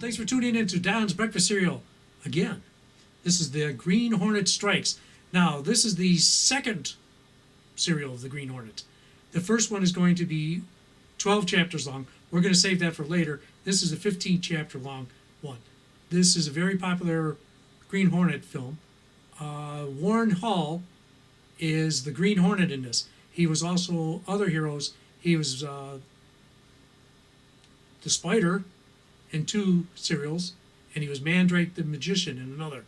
Thanks for tuning in to Don's Breakfast Cereal again. This is the Green Hornet Strikes. Now, this is the second serial of the Green Hornet. The first one is going to be 12 chapters long. We're going to save that for later. This is a 15-chapter long one. This is a very popular Green Hornet film. Warren Hall is the Green Hornet in this. He was also other heroes. He was the Spider in 2 serials, and he was Mandrake the Magician in another.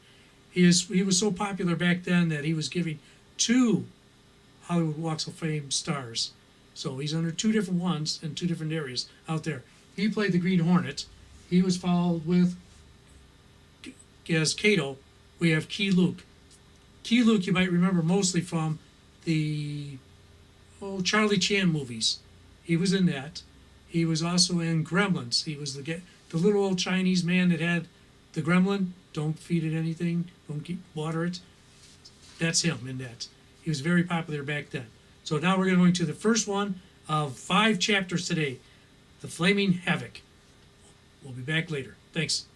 He was so popular back then that he was giving 2 Hollywood Walks of Fame stars. So he's under 2 different ones in 2 different areas out there. He played the Green Hornet. He was followed with, as Kato, we have Key Luke. Key Luke you might remember mostly from the Charlie Chan movies. He was in that. He was also in Gremlins. He was the little old Chinese man that had the gremlin. Don't feed it anything. Don't water it. That's him in that. He was very popular back then. So now we're going to the first one of 5 chapters today, The Flaming Havoc. We'll be back later. Thanks.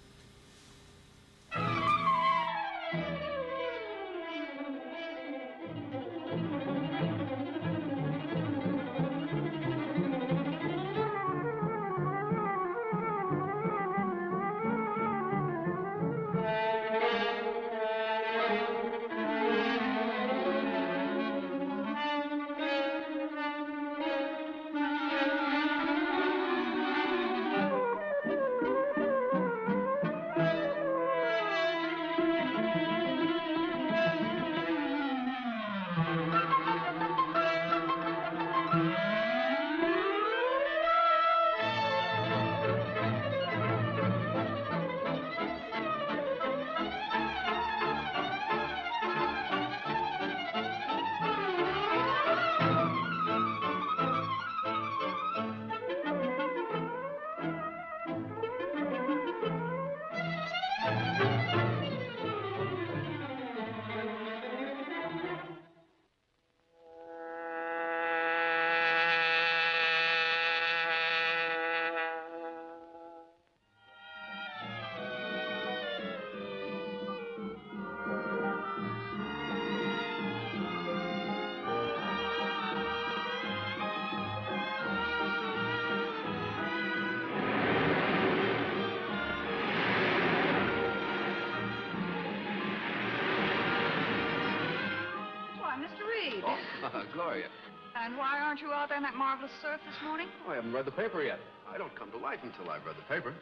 Gloria. And why aren't you out there in that marvelous surf this morning? Oh, I haven't read the paper yet. I don't come to life until I've read the paper.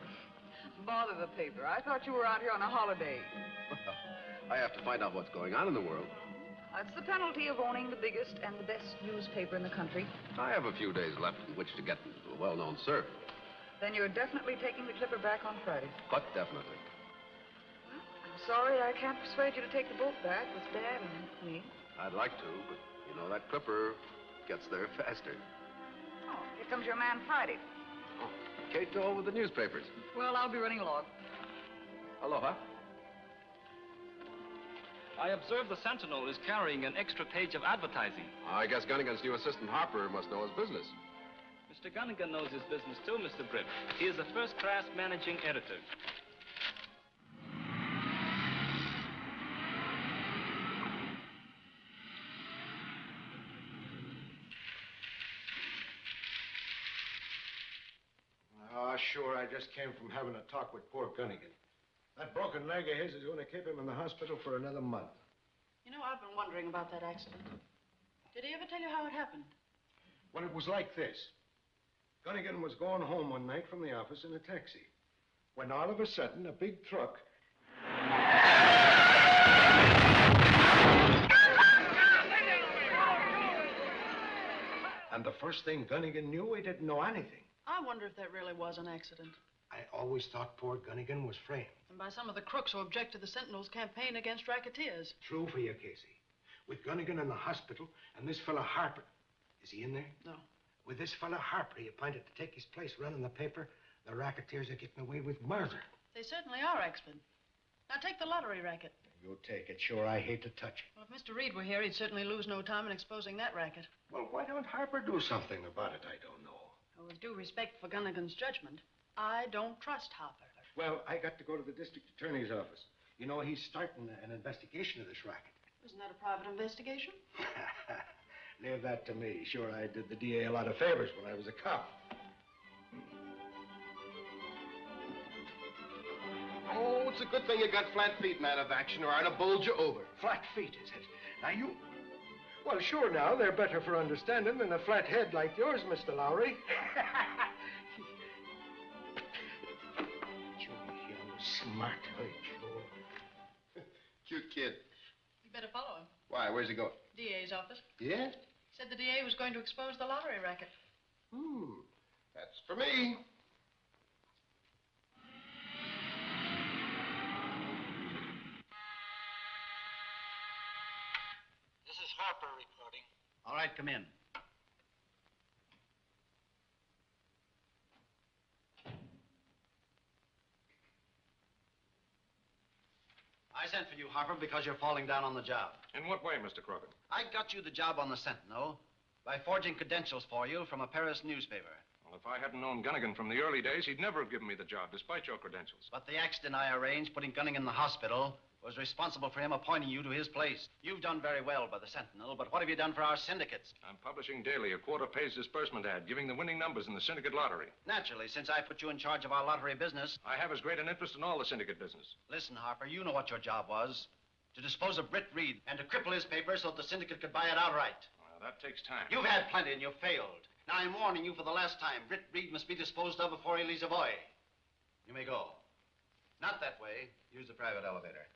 Bother the paper. I thought you were out here on a holiday. I have to find out what's going on in the world. That's the penalty of owning the biggest and the best newspaper in the country. I have a few days left in which to get into a well-known surf. Then you're definitely taking the Clipper back on Friday. But definitely. Well, I'm sorry I can't persuade you to take the boat back with Dad and me. I'd like to, but you know, that Clipper gets there faster. Oh, here comes your man Friday. Oh, Kato with the newspapers. Well, I'll be running along. Aloha. I observe the Sentinel is carrying an extra page of advertising. I guess Gunnigan's new assistant Harper must know his business. Mr. Gunnigan knows his business too, Mr. Britt. He is a first-class managing editor. Sure, I just came from having a talk with poor Gunnigan. That broken leg of his is going to keep him in the hospital for another month. You know, I've been wondering about that accident. Did he ever tell you how it happened? Well, it was like this. Gunnigan was going home one night from the office in a taxi, when all of a sudden a big truck... And the first thing Gunnigan knew, he didn't know anything. I wonder if that really was an accident. I always thought poor Gunnigan was framed. And by some of the crooks who object to the Sentinel's campaign against racketeers. True for you, Casey. With Gunnigan in the hospital and this fella Harper. Is he in there? No. With this fella Harper, he appointed to take his place running the paper, the racketeers are getting away with murder. They certainly are, Axford. Now take the lottery racket. You take it. Sure, I hate to touch it. Well, if Mr. Reid were here, he'd certainly lose no time in exposing that racket. Well, why don't Harper do something about it? I don't know. Well, with due respect for Gunnigan's judgment, I don't trust Harper. Well, I got to go to the district attorney's office. You know, he's starting an investigation of this racket. Isn't that a private investigation? Leave that to me. Sure, I did the DA a lot of favors when I was a cop. Oh, it's a good thing you got flat feet, man of action, or I'd have bowled you over. Flat feet, is it? Now, you... Well, sure now, they're better for understanding than a flat head like yours, Mr. Lowry. You're smart, Joe. Cute kid. You better follow him. Why, where's he going? DA's office. Yeah? Said the DA was going to expose the lottery racket. That's for me. This is Harper reporting. All right, come in. I sent for you, Harper, because you're falling down on the job. In what way, Mr. Crogan? I got you the job on the Sentinel by forging credentials for you from a Paris newspaper. Well, if I hadn't known Gunnigan from the early days, he'd never have given me the job, despite your credentials. But the accident I arranged, putting Gunnigan in the hospital, was responsible for him appointing you to his place. You've done very well by the Sentinel, but what have you done for our syndicates? I'm publishing daily a quarter-page disbursement ad, giving the winning numbers in the syndicate lottery. Naturally, since I put you in charge of our lottery business. I have as great an interest in all the syndicate business. Listen, Harper, you know what your job was. To dispose of Britt Reid and to cripple his paper so that the syndicate could buy it outright. Well, that takes time. You've had plenty and you've failed. Now, I'm warning you for the last time. Britt Reid must be disposed of before he leaves Savoy. You may go. Not that way. Use the private elevator.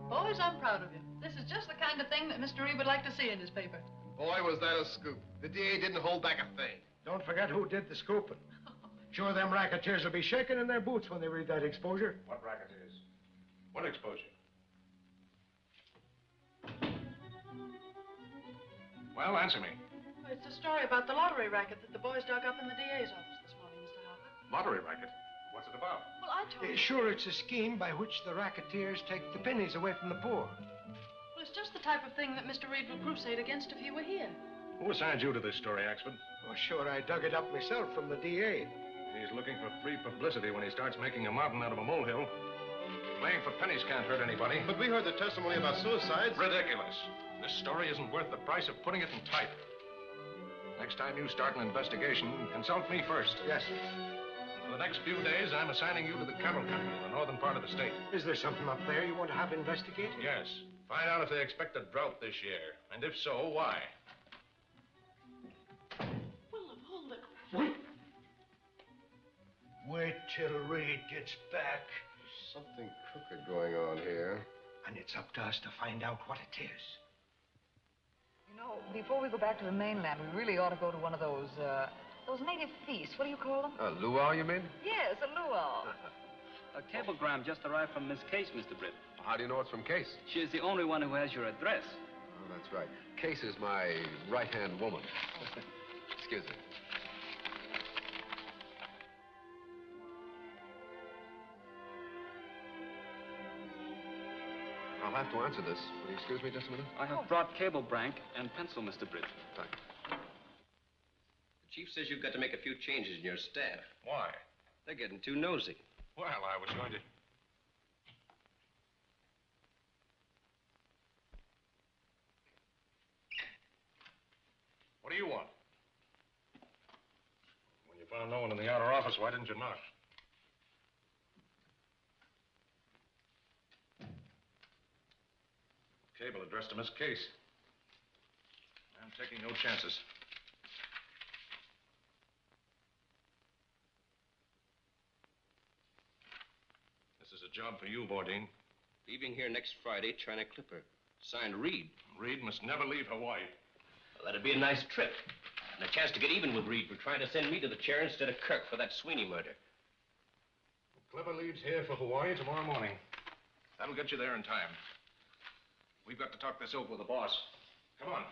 Boys, I'm proud of you. This is just the kind of thing that Mr. Reid would like to see in his paper. Boy, was that a scoop. The DA didn't hold back a thing. Don't forget who did the scooping. Sure, them racketeers will be shaking in their boots when they read that exposure. What racketeers? What exposure? Well, answer me. It's a story about the lottery racket that the boys dug up in the DA's office this morning, Mr. Harper. Lottery racket? What's it about? Well, I told you. Sure, it's a scheme by which the racketeers take the pennies away from the poor. Well, it's just the type of thing that Mr. Reid would crusade against if he were here. Who assigned you to this story, Axford? Oh, sure, I dug it up myself from the DA. He's looking for free publicity when he starts making a mountain out of a molehill. Playing for pennies can't hurt anybody. But we heard the testimony about suicides. Ridiculous. This story isn't worth the price of putting it in type. Next time you start an investigation, consult me first. Yes, sir. For the next few days, I'm assigning you to the cattle country in the northern part of the state. Is there something up there you want to have investigated? Yes. Find out if they expect a drought this year, and if so, why. Well, of all the... Wait. Wait till Reid gets back. Something crooked going on here. And it's up to us to find out what it is. You know, before we go back to the mainland, we really ought to go to one of those native feasts. What do you call them? A luau, you mean? Yes, a luau. A cablegram just arrived from Miss Case, Mr. Britt. How do you know it's from Case? She is the only one who has your address. Oh, that's right. Case is my right-hand woman. Excuse me. I'll have to answer this. Will you excuse me just a minute? I have brought cable blank and pencil, Mr. Britt. Thank you. The chief says you've got to make a few changes in your staff. Why? They're getting too nosy. Well, I was going to... What do you want? When you found no one in the outer office, why didn't you knock? Cable addressed to Miss Case. I'm taking no chances. This is a job for you, Bourdin. Leaving here next Friday, trying to clip her. Signed Reid. Reid must never leave Hawaii. Well, that'd be a nice trip. And a chance to get even with Reid for trying to send me to the chair instead of Kirk for that Sweeney murder. Clever leaves here for Hawaii tomorrow morning. That'll get you there in time. We've got to talk this over with the boss. Come on.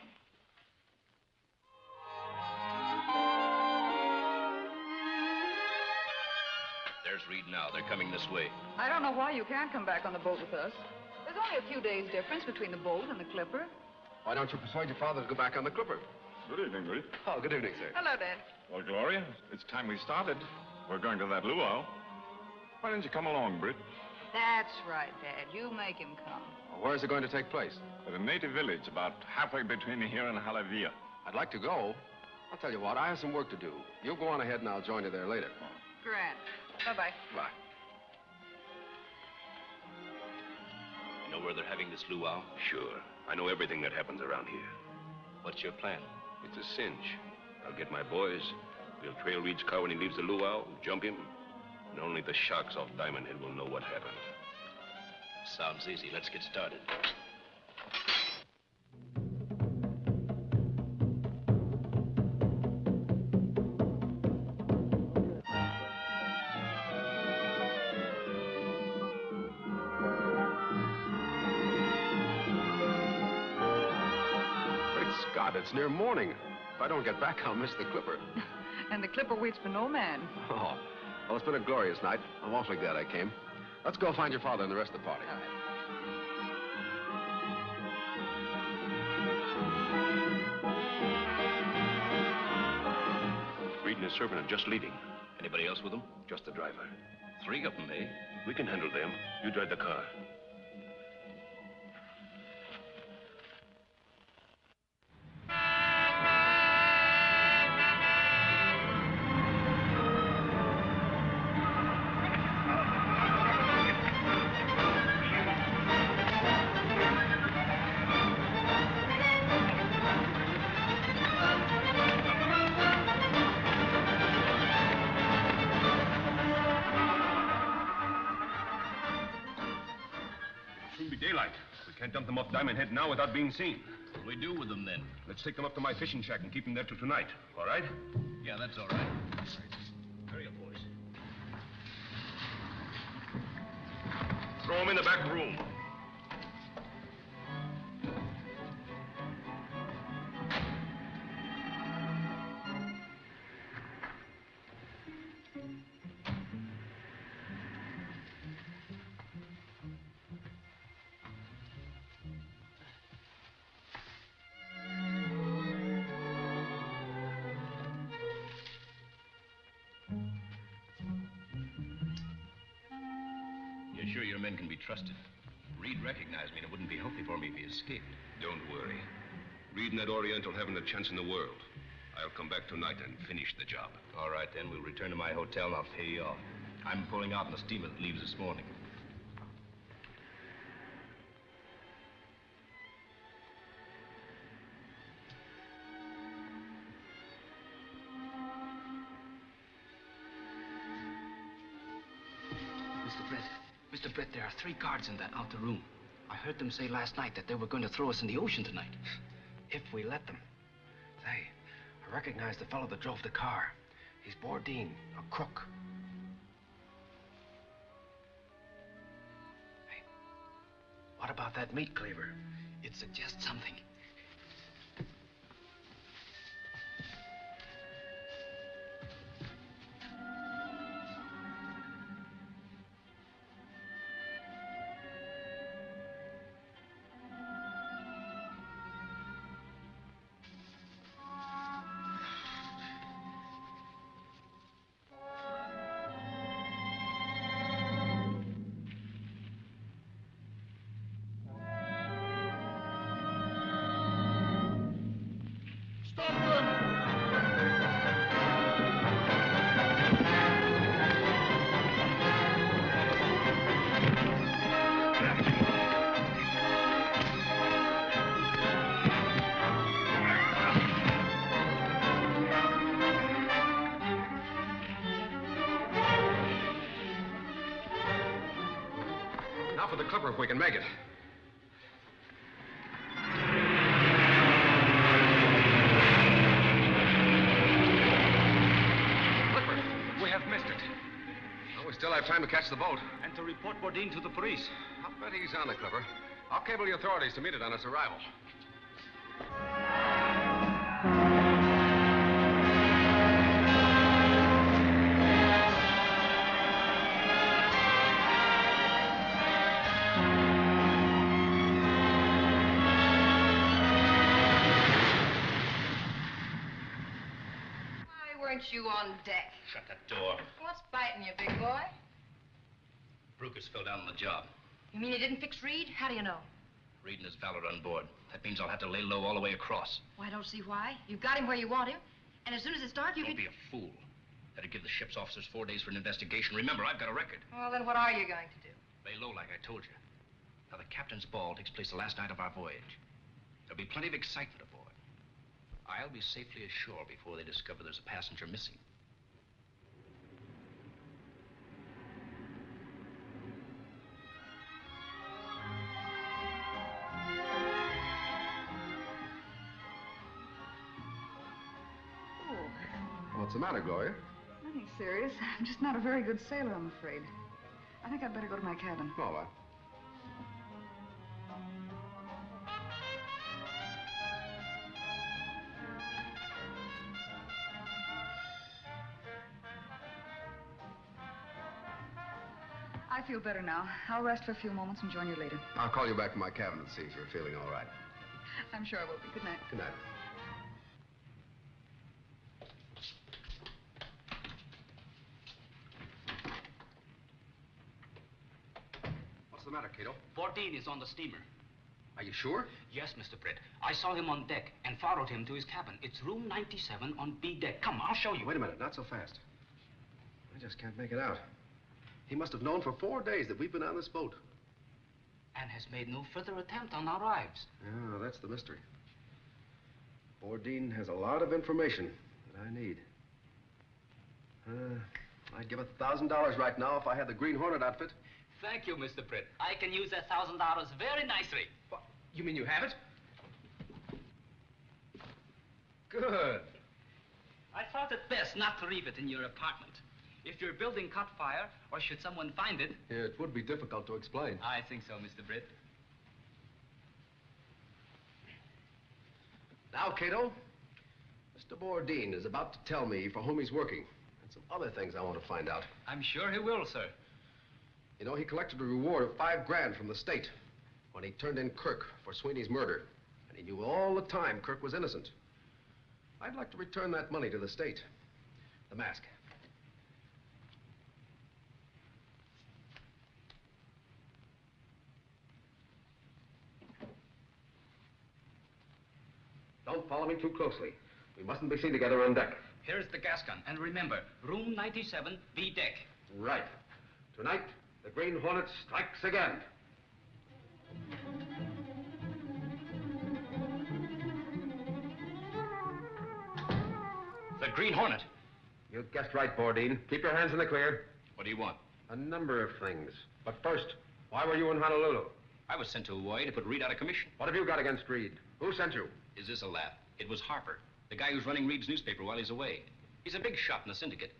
There's Reid now. They're coming this way. I don't know why you can't come back on the boat with us. There's only a few days difference between the boat and the clipper. Why don't you persuade your father to go back on the clipper? Good evening, Ruth. Oh, good evening, sir. Hello, Dad. Well, Gloria, it's time we started. We're going to that luau. Why didn't you come along, Britt? That's right, Dad. You make him come. Where's it going to take place? At a native village about halfway between here and Halavia. I'd like to go. I'll tell you what, I have some work to do. You go on ahead and I'll join you there later. Grand. Bye-bye. Bye. You know where they're having this luau? Sure. I know everything that happens around here. What's your plan? It's a cinch. I'll get my boys. We'll trail Reed's car when he leaves the luau, jump him, and only the sharks off Diamond Head will know what happened. Sounds easy. Let's get started. Great Scott, it's near morning. If I don't get back, I'll miss the Clipper. And the Clipper waits for no man. Oh, well, it's been a glorious night. I'm awfully glad I came. Let's go find your father and the rest of the party. All right. Reed and his servant are just leaving. Anybody else with them? Just the driver. 3 of them, eh? We can handle them. You drive the car. Soon be daylight. We can't dump them off Diamond Head now without being seen. What'll we do with them then? Let's take them up to my fishing shack and keep them there till tonight. All right? Yeah, that's all right. Hurry up, boys. Throw them in the back room. You're sure your men can be trusted? Reed recognized me, and it wouldn't be healthy for me if he escaped. Don't worry. Reed and that Oriental haven't a chance in the world. I'll come back tonight and finish the job. All right, then. We'll return to my hotel, and I'll pay you off. I'm pulling out in the steamer that leaves this morning. Mr. Britt, there are 3 guards in that outer room. I heard them say last night that they were going to throw us in the ocean tonight. If we let them. Say, I recognize the fellow that drove the car. He's Bourdin, a crook. Hey, what about that meat cleaver? It suggests something. Now for the Clipper if we can make it. Clipper, we have missed it. Well, we still have time to catch the boat. And to report Bourdin to the police. I'll bet he's on the Clipper. I'll cable the authorities to meet it on its arrival. weren't you on deck? Shut that door. What's biting you, big boy? Brucus fell down on the job. You mean he didn't fix Reid? How do you know? Reid and his valet are on board. That means I'll have to lay low all the way across. Well, I don't see why. You've got him where you want him. And as soon as it's dark, you Don't can... be a fool. That'd give the ship's officers 4 days for an investigation. Remember, I've got a record. Well, then what are you going to do? Lay low, like I told you. Now, the captain's ball takes place the last night of our voyage. There'll be plenty of excitement aboard. I'll be safely ashore before they discover there's a passenger missing. What's the matter, Gloria? Nothing serious. I'm just not a very good sailor, I'm afraid. I think I'd better go to my cabin. All right. I feel better now. I'll rest for a few moments and join you later. I'll call you back to my cabin and see if you're feeling all right. I'm sure I will be. Good night. Good night. What's the matter, Kato? Bourdin is on the steamer. Are you sure? Yes, Mr. Britt. I saw him on deck and followed him to his cabin. It's room 97 on B deck. Come, I'll show you. Wait a minute, not so fast. I just can't make it out. He must have known for 4 days that we've been on this boat. And has made no further attempt on our lives. Yeah, that's the mystery. Bourdin has a lot of information that I need. I'd give $1,000 right now if I had the Green Hornet outfit. Thank you, Mr. Britt. I can use that $1,000 very nicely. What? You mean you have it? Good. I thought it best not to leave it in your apartment. If your building caught fire, or should someone find it... Yeah, it would be difficult to explain. I think so, Mr. Britt. Now, Kato, Mr. Bourdin is about to tell me for whom he's working, and some other things I want to find out. I'm sure he will, sir. You know, he collected a reward of $5 grand from the state when he turned in Kirk for Sweeney's murder, and he knew all the time Kirk was innocent. I'd like to return that money to the state. The mask. Don't follow me too closely. We mustn't be seen together on deck. Here's the gas gun. And remember, room 97, B deck. Right. Tonight, the Green Hornet strikes again. The Green Hornet. You guessed right, Bourdin. Keep your hands in the clear. What do you want? A number of things. But first, why were you in Honolulu? I was sent to Hawaii to put Reid out of commission. What have you got against Reid? Who sent you? Is this a laugh? It was Harper, the guy who's running Reid's newspaper while he's away. He's a big shot in the syndicate.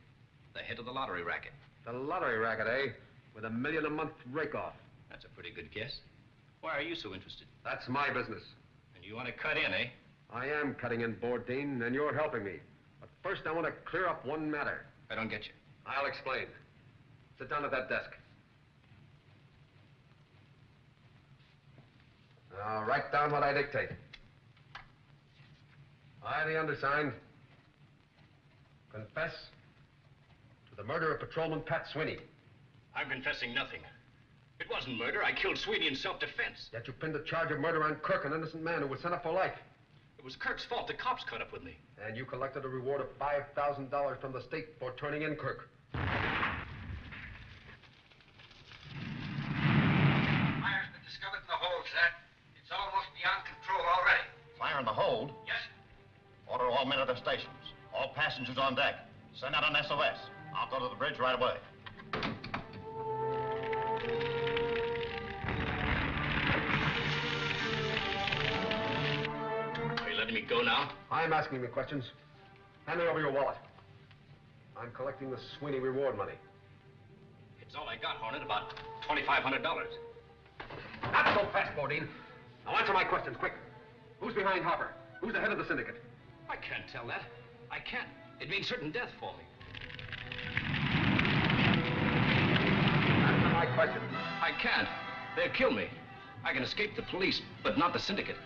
The head of the lottery racket. The lottery racket, eh? With $1 million a month rake-off. That's a pretty good guess. Why are you so interested? That's my business. And you want to cut in, eh? I am cutting in, Bourdin, and you're helping me. But first, I want to clear up one matter. I don't get you. I'll explain. Sit down at that desk. Now, write down what I dictate. I, the undersigned, confess to the murder of Patrolman Pat Sweeney. I'm confessing nothing. It wasn't murder. I killed Sweeney in self-defense. Yet you pinned a charge of murder on Kirk, an innocent man who was sent up for life. It was Kirk's fault. The cops caught up with me. And you collected a reward of $5,000 from the state for turning in Kirk. Fire's been discovered in the hold, sir. It's almost beyond control already. Fire in the hold? Yes, Order all men at their stations. All passengers on deck. Send out an SOS. I'll go to the bridge right away. Are you letting me go now? I'm asking the questions. Hand me over your wallet. I'm collecting the Sweeney reward money. It's all I got, Hornet, about $2,500. Not so fast, Bourdin. Now answer my questions, quick. Who's behind Harper? Who's the head of the syndicate? I can't tell that. I can't. It means certain death for me. Answer my question. I can't. They'll kill me. I can escape the police, but not the syndicate.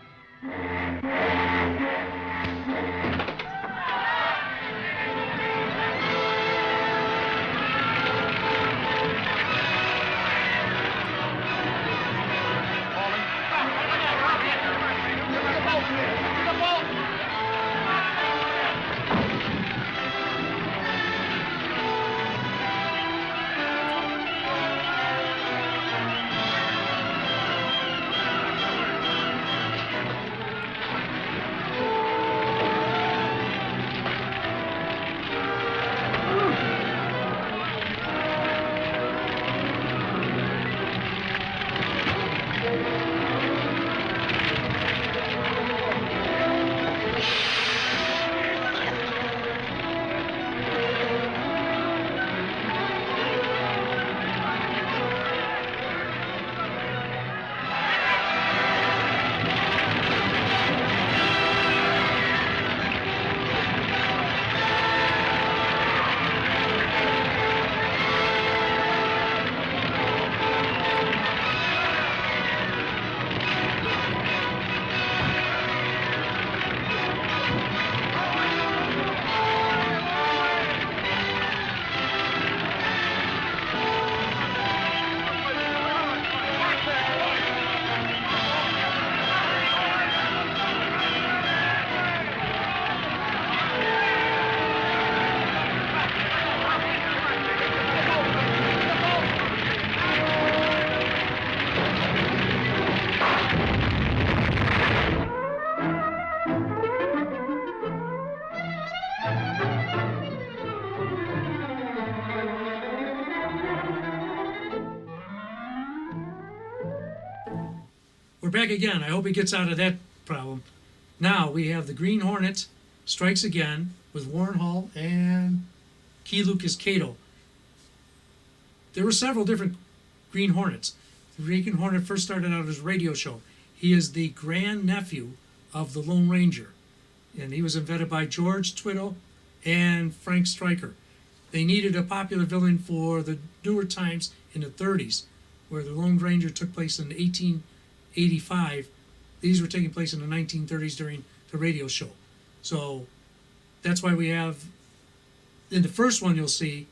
we're back again. I hope he gets out of that problem. Now we have the Green Hornet strikes again with Warren Hall and Key Lucas Kato. There were several different Green Hornets. The Green Hornet first started out as a radio show. He is the grandnephew of the Lone Ranger, and he was invented by George Twiddle and Frank Stryker. They needed a popular villain for the newer times in the 30s, where the Lone Ranger took place in 1885. These were taking place in the 1930s during the radio show. So that's why we have, in the first one you'll see,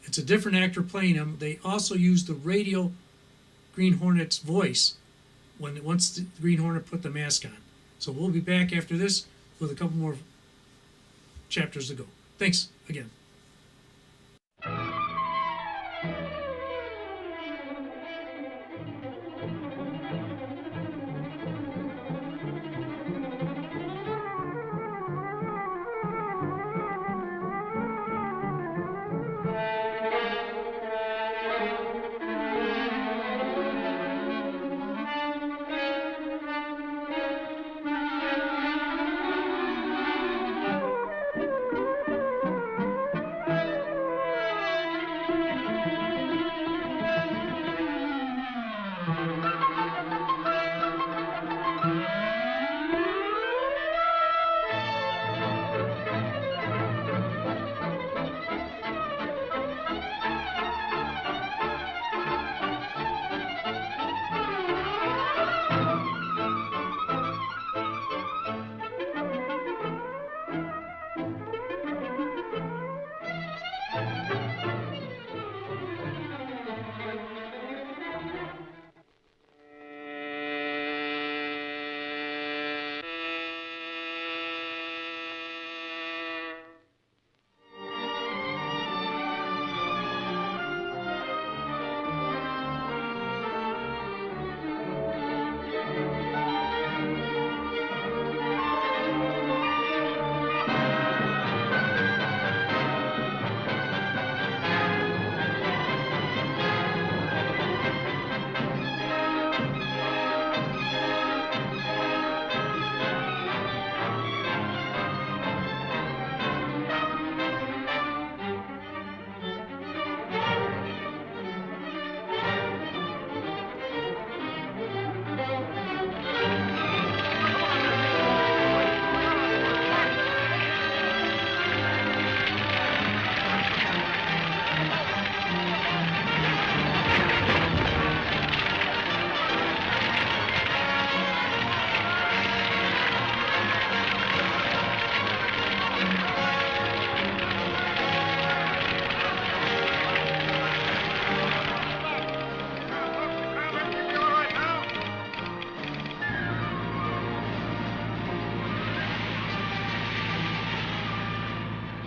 it's a different actor playing him. They also used the radio Green Hornet's voice once the Green Hornet put the mask on. So we'll be back after this with a couple more chapters to go. Thanks again.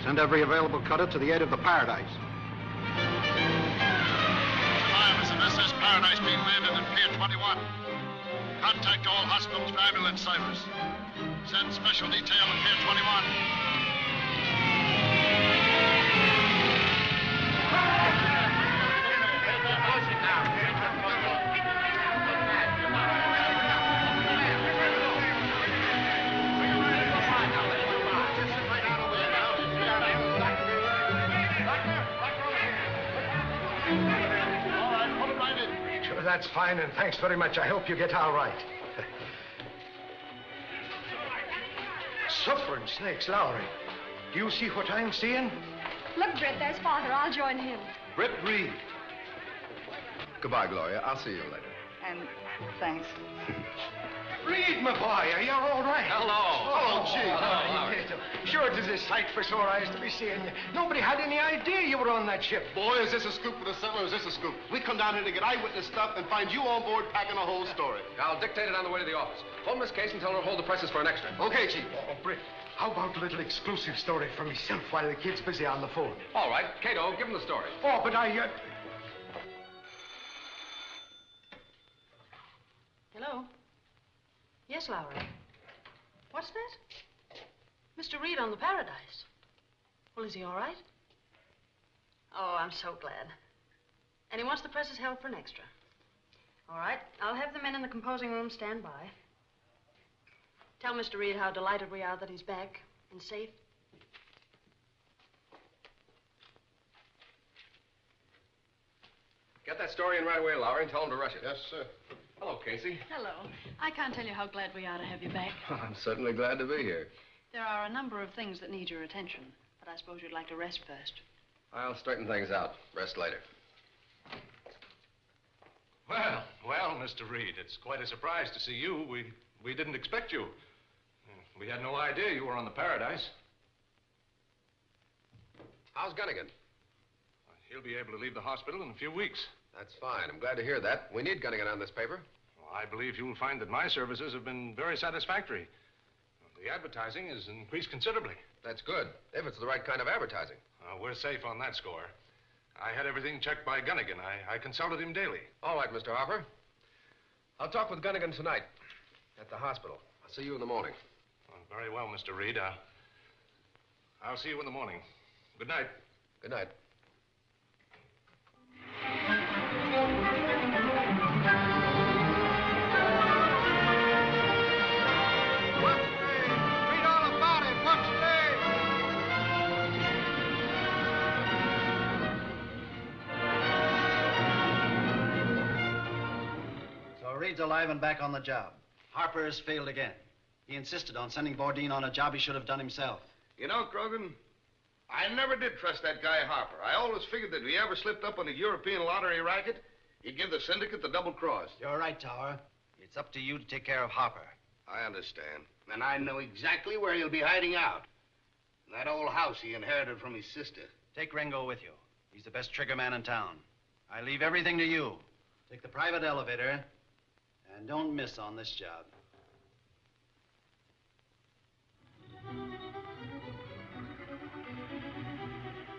Send every available cutter to the aid of the Paradise. Survivors of SS Paradise being landed in Pier 21. Contact all hospitals for ambulance service. Send special detail to Pier 21. Sure, that's fine, and thanks very much. I hope you get all right. Suffering snakes, Lowry. Do you see what I'm seeing? Look, Britt, there's Father. I'll join him. Britt Reid. Goodbye, Gloria. I'll see you later. And thanks. Reid, my boy, are you all right? Hello. Oh, gee. Hello. Sure, it is a sight for sore eyes to be seeing you. Nobody had any idea you were on that ship. Boy, is this a scoop for the settler, or is this a scoop? We come down here to get eyewitness stuff and find you on board packing the whole story. I'll dictate it on the way to the office. Phone Miss Case and tell her to hold the presses for an extra. Okay, Chief. Oh, Britt, how about a little exclusive story for myself while the kid's busy on the phone? All right. Kato, give him the story. Oh, but Hello? Yes, Lowry. What's that? Mr. Reid on the Paradise. Well, is he all right? Oh, I'm so glad. And he wants the presses held for an extra. All right. I'll have the men in the composing room stand by. Tell Mr. Reid how delighted we are that he's back and safe. Get that story in right away, Lowry, and tell him to rush it. Yes, sir. Hello, Casey. Hello. I can't tell you how glad we are to have you back. I'm certainly glad to be here. There are a number of things that need your attention, but I suppose you'd like to rest first. I'll straighten things out. Rest later. Well, Mr. Reid, it's quite a surprise to see you. We didn't expect you. We had no idea you were on the Paradise. How's Gunnigan? He'll be able to leave the hospital in a few weeks. That's fine. I'm glad to hear that. We need Gunnigan on this paper. Well, I believe you'll find that my services have been very satisfactory. The advertising has increased considerably. That's good, if it's the right kind of advertising. We're safe on that score. I had everything checked by Gunnigan. I consulted him daily. All right, Mr. Harper. I'll talk with Gunnigan tonight at the hospital. I'll see you in the morning. Well, very well, Mr. Reid. I'll see you in the morning. Good night. Good night. Read all about it. What's today? So Reed's alive and back on the job. Harper has failed again. He insisted on sending Bourdin on a job he should have done himself. You know, Crogan, I never did trust that guy Harper. I always figured that if he ever slipped up on a European lottery racket, he'd give the syndicate the double cross. You're right, Tower. It's up to you to take care of Harper. I understand. And I know exactly where he'll be hiding out. In that old house he inherited from his sister. Take Ringo with you. He's the best trigger man in town. I leave everything to you. Take the private elevator, and don't miss on this job.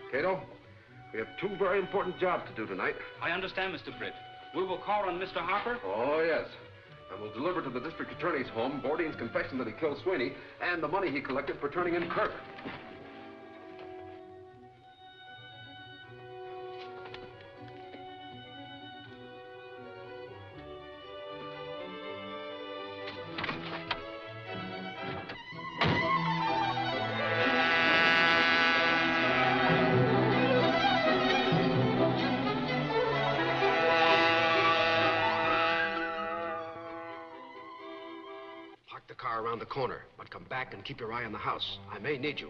Kato, we have two very important jobs to do tonight. I understand, Mr. Britt. We will call on Mr. Harper. Oh, yes. And we'll deliver to the district attorney's home Bourdin's confession that he killed Sweeney and the money he collected for turning in Kirk. Park the car around the corner, but come back and keep your eye on the house. I may need you.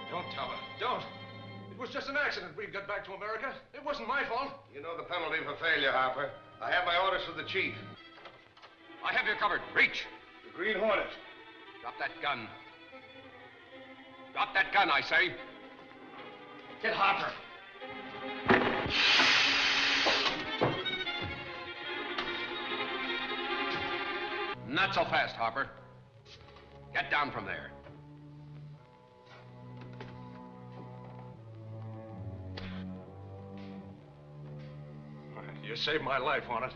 Don't tell her. Don't. It was just an accident. Reed got back to America. It wasn't my fault. You know the penalty for failure, Harper. I have my orders from the chief. I have you covered. Reach. The Green Hornet. Drop that gun. Drop that gun, I say. Get Harper. Not so fast, Harper. Get down from there. You saved my life, Hornet.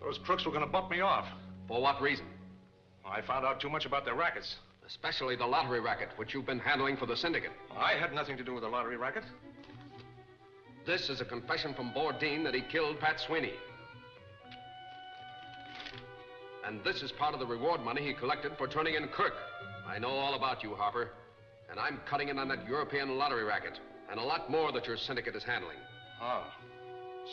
Those crooks were going to bump me off. For what reason? I found out too much about their rackets. Especially the lottery racket, which you've been handling for the syndicate. I had nothing to do with the lottery racket. This is a confession from Bourdin that he killed Pat Sweeney. And this is part of the reward money he collected for turning in Kirk. I know all about you, Harper. And I'm cutting in on that European lottery racket. And a lot more that your syndicate is handling. Oh,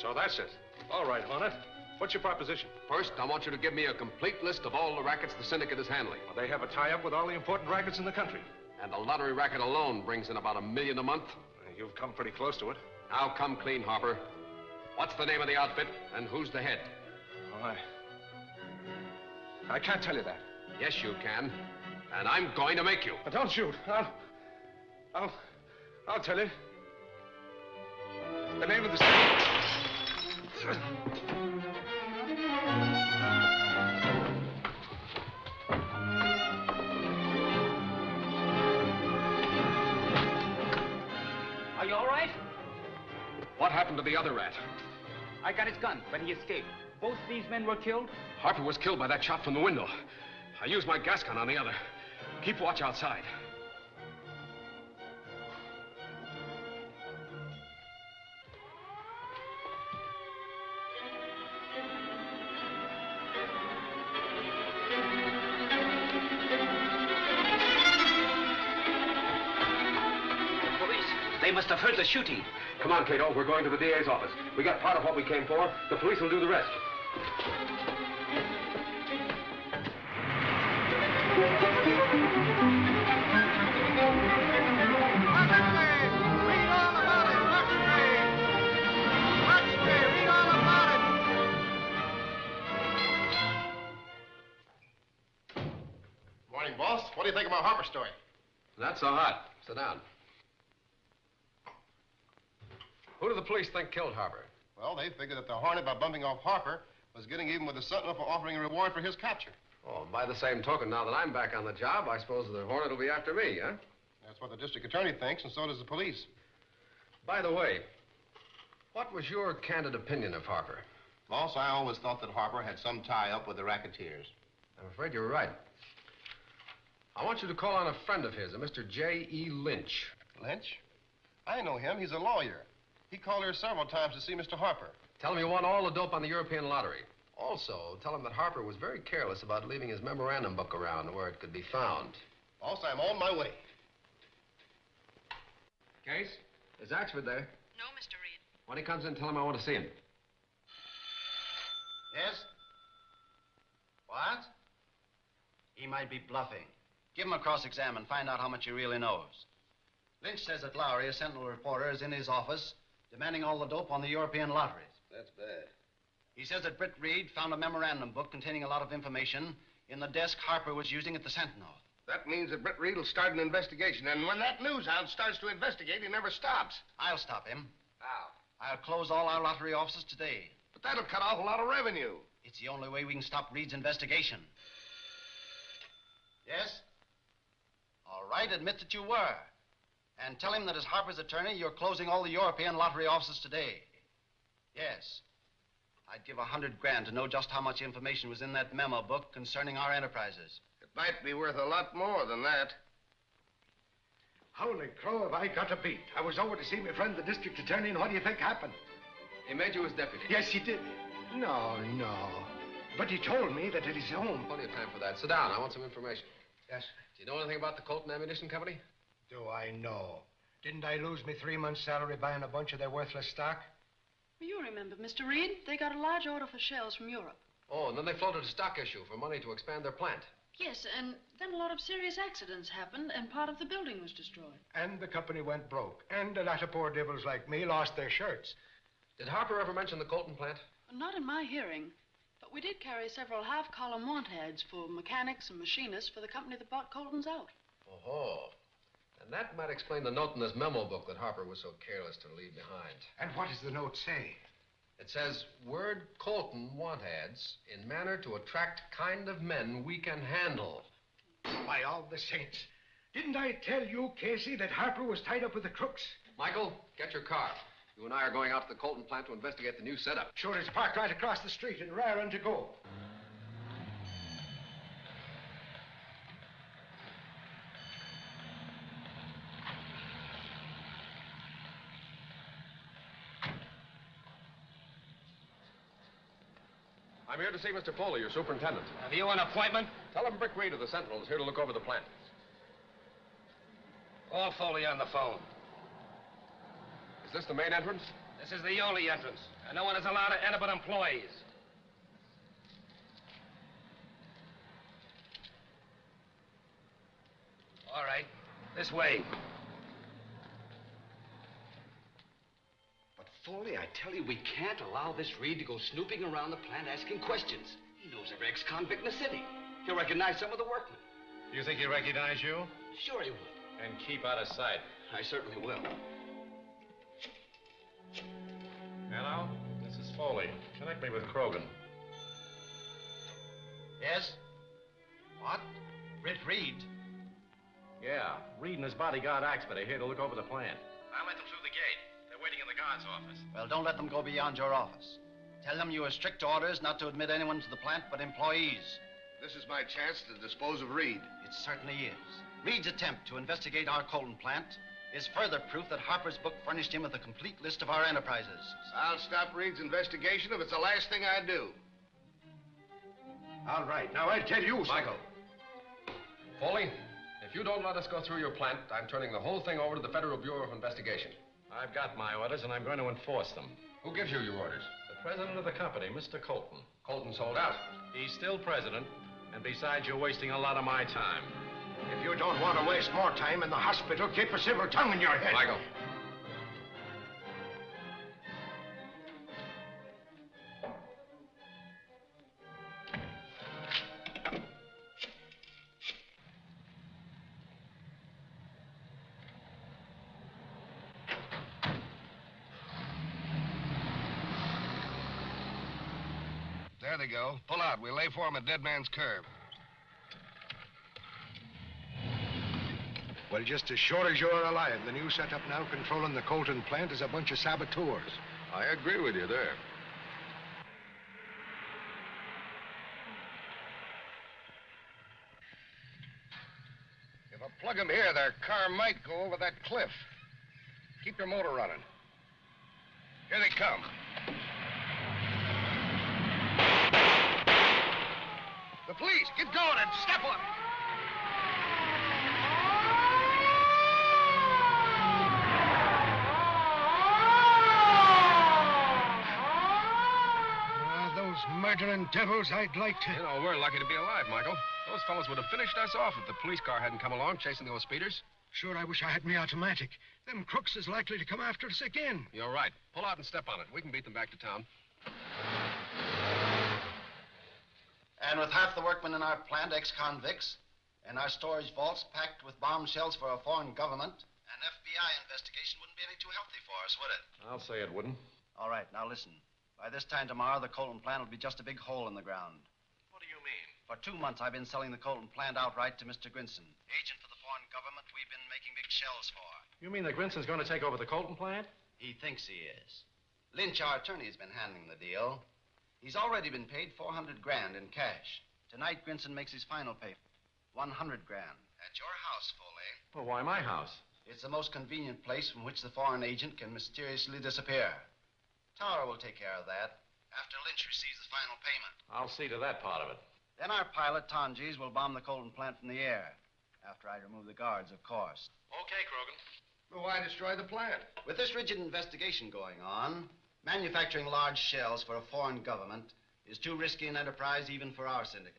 so that's it. All right, Hornet. What's your proposition? First, I want you to give me a complete list of all the rackets the syndicate is handling. Well, they have a tie-up with all the important rackets in the country. And the lottery racket alone brings in about $1 million a month. You've come pretty close to it. Now come clean, Harper. What's the name of the outfit, and who's the head? Oh, I can't tell you that. Yes, you can. And I'm going to make you. But don't shoot. I'll tell you. The name of the city. Are you all right? What happened to the other rat? I got his gun, but he escaped. both these men were killed? Harper was killed by that shot from the window. I used my gas gun on the other. Keep watch outside. They must have heard the shooting. Come on, Kato. We're going to the DA's office. We got part of what we came for. The police will do the rest. Morning, boss. What do you think of my Harper story? Not so hot. Sit down. Who do the police think killed Harper? Well, they figured that the Hornet, by bumping off Harper, was getting even with the Sentinel for offering a reward for his capture. Oh, by the same token, now that I'm back on the job, I suppose the Hornet will be after me, huh? That's what the district attorney thinks, and so does the police. By the way, what was your candid opinion of Harper? Boss, I always thought that Harper had some tie-up with the racketeers. I'm afraid you're right. I want you to call on a friend of his, a Mr. J.E. Lynch. Lynch? I know him. He's a lawyer. He called here several times to see Mr. Harper. Tell him you won all the dope on the European lottery. Also, tell him that Harper was very careless about leaving his memorandum book around where it could be found. Boss, I'm on my way. Case, is Axford there? No, Mr. Reid. When he comes in, tell him I want to see him. Yes? What? He might be bluffing. Give him a cross-exam and find out how much he really knows. Lynch says that Lowry, a Sentinel reporter, is in his office demanding all the dope on the European lotteries. That's bad. He says that Britt Reid found a memorandum book containing a lot of information in the desk Harper was using at the Sentinel. That means that Britt Reid will start an investigation, and when that news hound starts to investigate, he never stops. I'll stop him. How? I'll close all our lottery offices today. But that'll cut off a lot of revenue. It's the only way we can stop Reid's investigation. Yes? All right, admit that you were. And tell him that as Harper's attorney, you're closing all the European lottery offices today. Yes. I'd give $100,000 to know just how much information was in that memo book concerning our enterprises. It might be worth a lot more than that. Holy crow, have I got a beat. I was over to see my friend, the district attorney, and what do you think happened? He made you his deputy. Yes, he did. No. But he told me that at his home. Plenty of time for that. Sit down. I want some information. Yes. Do you know anything about the Colton Ammunition Company? Do I know? Didn't I lose me 3 months' salary buying a bunch of their worthless stock? Well, you remember, Mr. Reid. They got a large order for shells from Europe. Oh, and then they floated a stock issue for money to expand their plant. Yes, and then a lot of serious accidents happened, and part of the building was destroyed. And the company went broke. And a lot of poor devils like me lost their shirts. Did Harper ever mention the Colton plant? Not in my hearing. But we did carry several half-column want ads for mechanics and machinists for the company that bought Colton's out. Oh. And that might explain the note in this memo book that Harper was so careless to leave behind. And what does the note say? It says, word Colton want ads in manner to attract kind of men we can handle. By all the saints. Didn't I tell you, Casey, that Harper was tied up with the crooks? Michael, get your car. You and I are going out to the Colton plant to investigate the new setup. Sure, it's parked right across the street and raring to go. I'm here to see Mr. Foley, your superintendent. Have you an appointment? Tell him Britt Reid of the Sentinel is here to look over the plant. Call Foley on the phone. Is this the main entrance? This is the only entrance, and no one is allowed to enter but employees. All right, this way. But Foley, I tell you, we can't allow this Reid to go snooping around the plant asking questions. He knows every ex-convict in the city. He'll recognize some of the workmen. You think he'll recognize you? Sure he would. And keep out of sight. I certainly will. Hello? This is Foley. Connect me with Crogan. Yes? What? Britt Reid? Yeah, Reid and his bodyguard Axford are here to look over the plant. I let them through the gate. They're waiting in the guard's office. Well, don't let them go beyond your office. Tell them you have strict orders not to admit anyone to the plant but employees. This is my chance to dispose of Reid. It certainly is. Reid's attempt to investigate our Colton plant is further proof that Harper's book furnished him with a complete list of our enterprises. I'll stop Reid's investigation if it's the last thing I do. All right, now I tell you, Michael. Foley, if you don't let us go through your plant, I'm turning the whole thing over to the Federal Bureau of Investigation. I've got my orders, and I'm going to enforce them. Who gives you your orders? The president of the company, Mr. Colton. Colton sold out. He's still president, and besides, you're wasting a lot of my time. If you don't want to waste more time in the hospital, keep a civil tongue in your head. Michael. There they go. Pull out. We'll lay for him at Dead Man's Curve. Well, just as sure as you're alive, the new setup now controlling the Colton plant is a bunch of saboteurs. I agree with you there. If I plug them here, their car might go over that cliff. Keep your motor running. Here they come. The police, get going and step on it. Those murdering devils, I'd like to... You know, we're lucky to be alive, Michael. Those fellows would have finished us off if the police car hadn't come along chasing those speeders. Sure, I wish I had me automatic. Them crooks is likely to come after us again. You're right. Pull out and step on it. We can beat them back to town. And with half the workmen in our plant ex-convicts, and our storage vaults packed with bomb shells for a foreign government, an FBI investigation wouldn't be any too healthy for us, would it? I'll say it wouldn't. All right, now listen. By this time tomorrow, the Colton plant will be just a big hole in the ground. What do you mean? For 2 months, I've been selling the Colton plant outright to Mr. Grinson, agent for the foreign government we've been making big shells for. You mean that Grinson's going to take over the Colton plant? He thinks he is. Lynch, our attorney, has been handling the deal. He's already been paid $400 grand in cash. Tonight, Grinson makes his final payment, $100 grand. At your house, Foley. Well, why my house? It's the most convenient place from which the foreign agent can mysteriously disappear. Tower will take care of that after Lynch receives the final payment. I'll see to that part of it. Then our pilot, Tonjes, will bomb the Colton plant from the air. After I remove the guards, of course. Okay, Crogan. Well, why destroy the plant? With this rigid investigation going on, manufacturing large shells for a foreign government is too risky an enterprise even for our syndicate.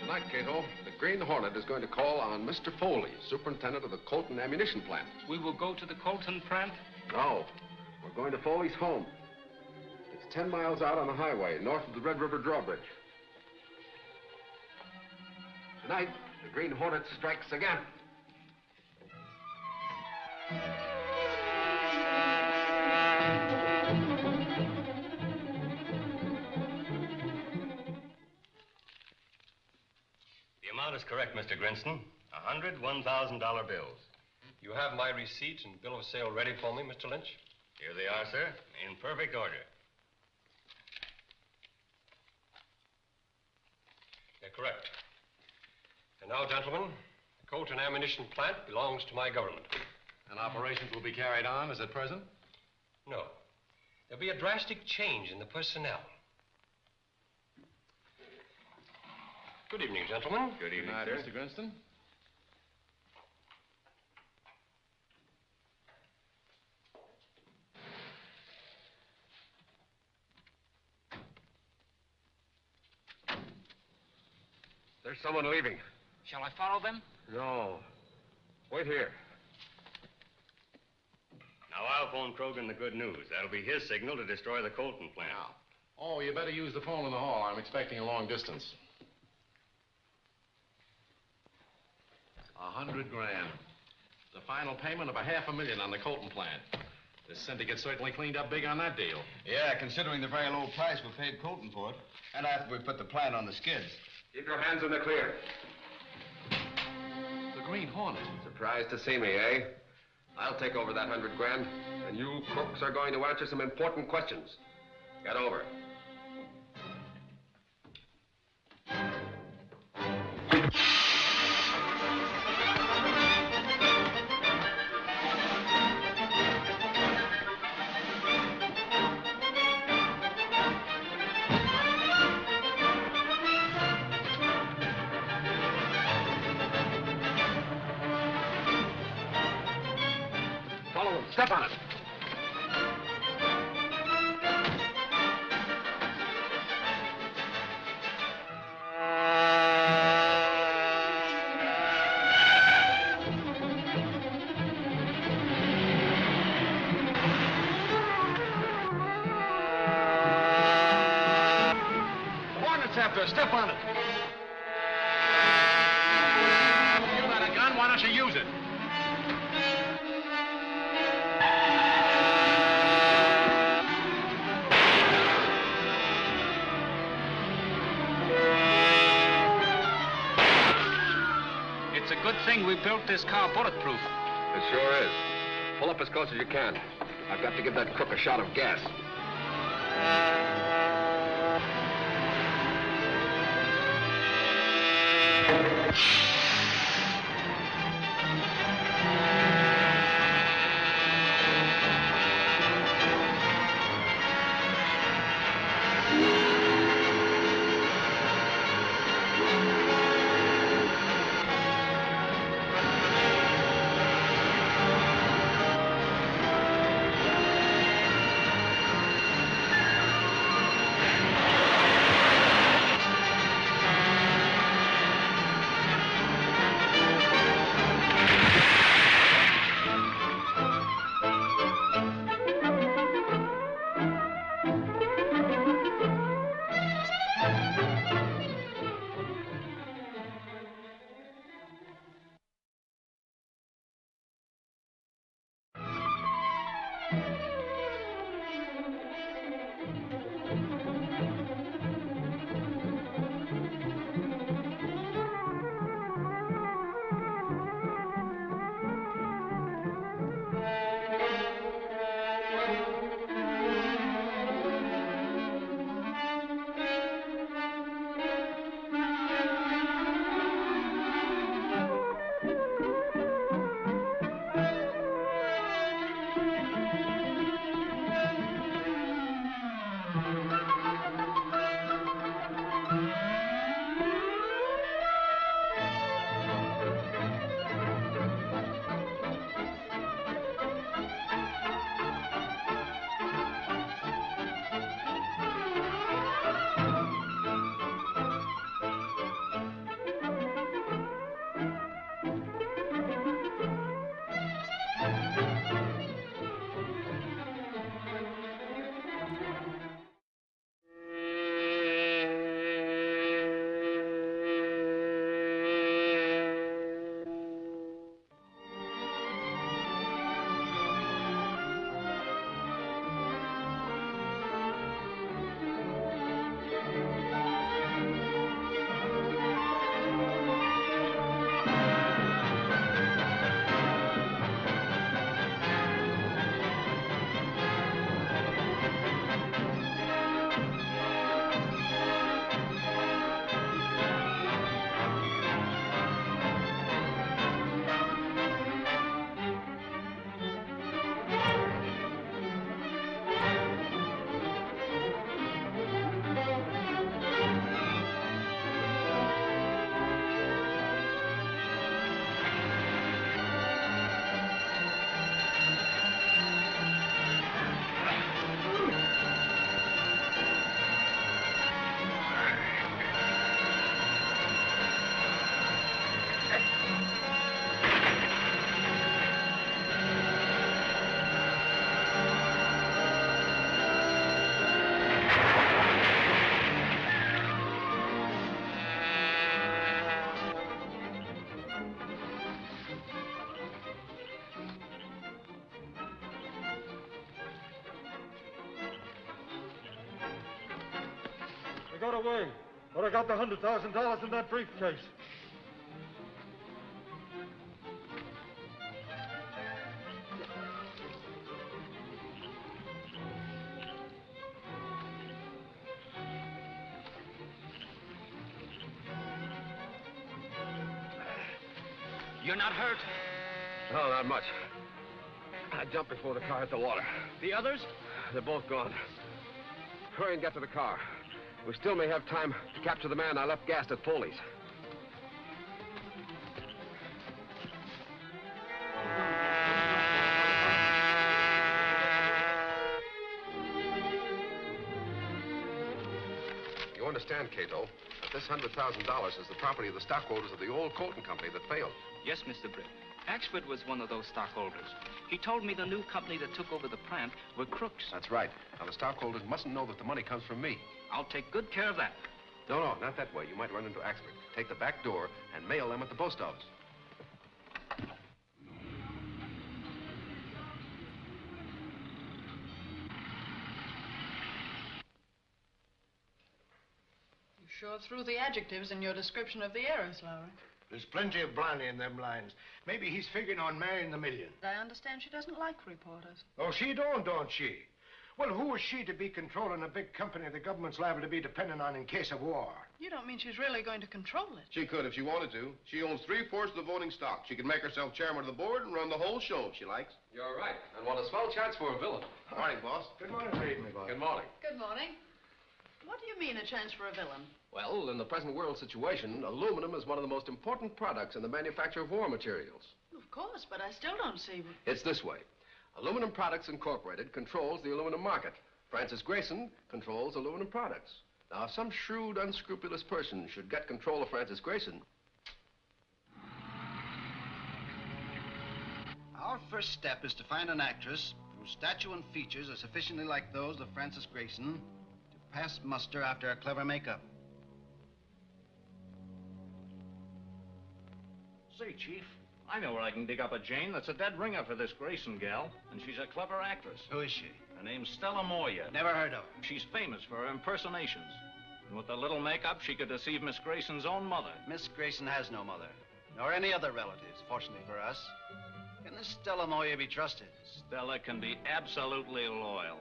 Tonight, Kato, the Green Hornet is going to call on Mr. Foley, superintendent of the Colton ammunition plant. We will go to the Colton plant? No. We're going to Foley's home. It's 10 miles out on the highway, north of the Red River drawbridge. Tonight, the Green Hornet strikes again. The amount is correct, Mr. Grinson. 100 $1,000 bills. You have my receipt and bill of sale ready for me, Mr. Lynch? Here they are, sir, in perfect order. They're correct. And now, gentlemen, the Colton ammunition plant belongs to my government. And operations will be carried on as at present? No. There'll be a drastic change in the personnel. Good evening, gentlemen. Good evening, Mr. Grinston. There's someone leaving. Shall I follow them? No. Wait here. Now, I'll phone Crogan the good news. That'll be his signal to destroy the Colton plant. Oh, you better use the phone in the hall. I'm expecting a long distance. 100 grand. The final payment of $500,000 on the Colton plant. This syndicate certainly cleaned up big on that deal. Yeah, considering the very low price we paid Colton for it. And after we put the plant on the skids. Keep your hands in the clear. The Green Hornet. Surprised to see me, eh? I'll take over that 100 grand, and you crooks are going to answer some important questions. Get over. Follow them. Step on it. The Hornet's after us. Step on it. You got a gun, why don't you use it? It's a good thing we built this car bulletproof. It sure is. Pull up as close as you can. I've got to give that crook a shot of gas. They got away, but I got the $100,000 in that briefcase. You're not hurt? No, not much. I jumped before the car hit the water. The others? They're both gone. Hurry and get to the car. We still may have time to capture the man I left gassed at Foley's. You understand, Kato, that this $100,000 is the property of the stockholders of the old Colton company that failed. Yes, Mr. Britt. Axford was one of those stockholders. He told me the new company that took over the plant were crooks. That's right. Now, the stockholders mustn't know that the money comes from me. I'll take good care of that. No, not that way. You might run into Axford. Take the back door and mail them at the post office. You sure threw the adjectives in your description of the heiress, Lowry. There's plenty of blarney in them lines. Maybe he's figuring on marrying the million. I understand she doesn't like reporters. Oh, she don't she? Well, who is she to be controlling a big company the government's liable to be dependent on in case of war? You don't mean she's really going to control it? She could if she wanted to. She owns 3/4 of the voting stock. She could make herself chairman of the board and run the whole show if she likes. You're right. And what a swell chance for a villain. Morning, boss. Good morning, Reid, my boy. Good morning. Good morning. What do you mean, a chance for a villain? Well, in the present world situation, aluminum is one of the most important products in the manufacture of war materials. Of course, but I still don't see... It's this way. Aluminum Products Incorporated controls the aluminum market. Francis Grayson controls aluminum products. Now, if some shrewd, unscrupulous person should get control of Francis Grayson... Our first step is to find an actress whose stature and features are sufficiently like those of Francis Grayson to pass muster after a clever makeup. Say, Chief, I know where I can dig up a Jane that's a dead ringer for this Grayson gal, and she's a clever actress. Who is she? Her name's Stella Moyer. Never heard of her. She's famous for her impersonations. And with a little makeup, she could deceive Miss Grayson's own mother. Miss Grayson has no mother, nor any other relatives, fortunately for us. Can this Stella Moyer be trusted? Stella can be absolutely loyal.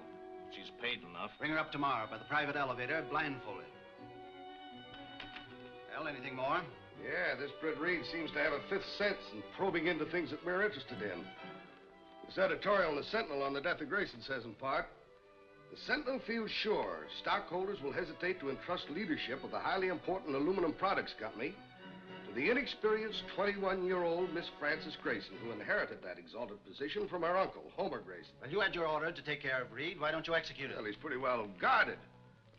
She's paid enough. Bring her up tomorrow by the private elevator, blindfolded. Well, anything more? Yeah, this Britt Reid seems to have a fifth sense in probing into things that we're interested in. This editorial in the Sentinel on the death of Grayson says in part, the Sentinel feels sure stockholders will hesitate to entrust leadership of the highly important aluminum products company to the inexperienced 21-year-old Miss Frances Grayson, who inherited that exalted position from her uncle, Homer Grayson. Well, you had your order to take care of Reid. Why don't you execute it? Well, he's pretty well guarded,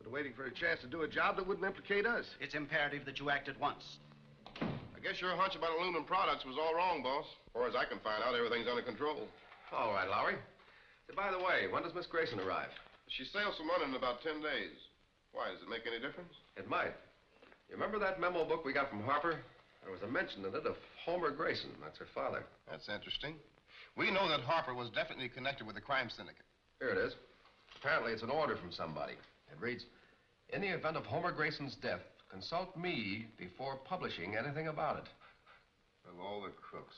but waiting for a chance to do a job that wouldn't implicate us. It's imperative that you act at once. I guess your hunch about aluminum products was all wrong, boss. As far as I can find out, everything's under control. All right, Lowry. Say, by the way, when does Miss Grayson arrive? She sails from London in about 10 days. Why, does it make any difference? It might. You remember that memo book we got from Harper? There was a mention in it of Homer Grayson. That's her father. That's interesting. We know that Harper was definitely connected with the crime syndicate. Here it is. Apparently, it's an order from somebody. It reads, in the event of Homer Grayson's death, consult me before publishing anything about it. Of all the crooks.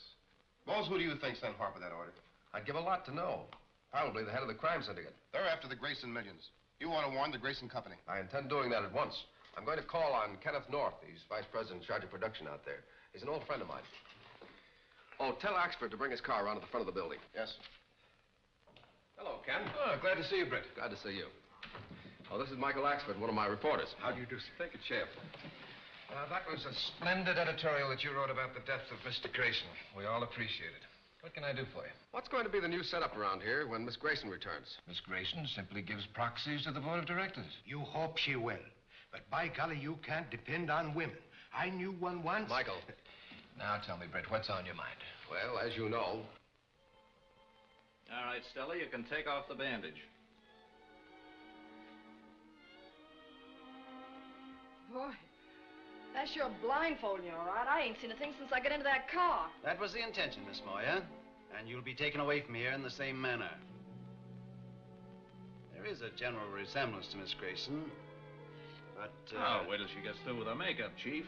Boss, who do you think sent Harper that order? I'd give a lot to know. Probably the head of the crime syndicate. They're after the Grayson millions. You want to warn the Grayson company. I intend doing that at once. I'm going to call on Kenneth North. He's vice president in charge of production out there. He's an old friend of mine. Oh, tell Axford to bring his car around to the front of the building. Yes. Hello, Ken. Oh, glad to see you, Britt. Glad to see you. Oh, this is Michael Axford, one of my reporters. How do you do, sir? Take a chair. That was a splendid editorial that you wrote about the death of Mr. Grayson. We all appreciate it. What can I do for you? What's going to be the new setup around here when Miss Grayson returns? Miss Grayson simply gives proxies to the board of directors. You hope she will. But by golly, you can't depend on women. I knew one once. Michael. Now tell me, Britt, what's on your mind? Well, as you know... All right, Stella, you can take off the bandage. Boy, that's your blindfolding, all right. I ain't seen a thing since I got into that car. That was the intention, Miss Moyer. And you'll be taken away from here in the same manner. There is a general resemblance to Miss Grayson, but... Oh, wait till she gets through with her makeup, Chief.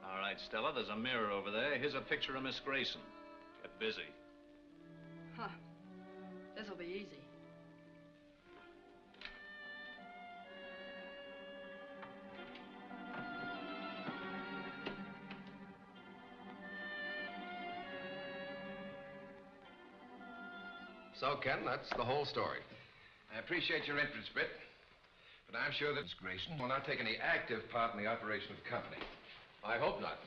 All right, Stella, there's a mirror over there. Here's a picture of Miss Grayson. Get busy. Huh. This'll be easy. So, Ken, that's the whole story. I appreciate your interest, Britt. But I'm sure that Miss Grayson will not take any active part in the operation of the company. I hope not.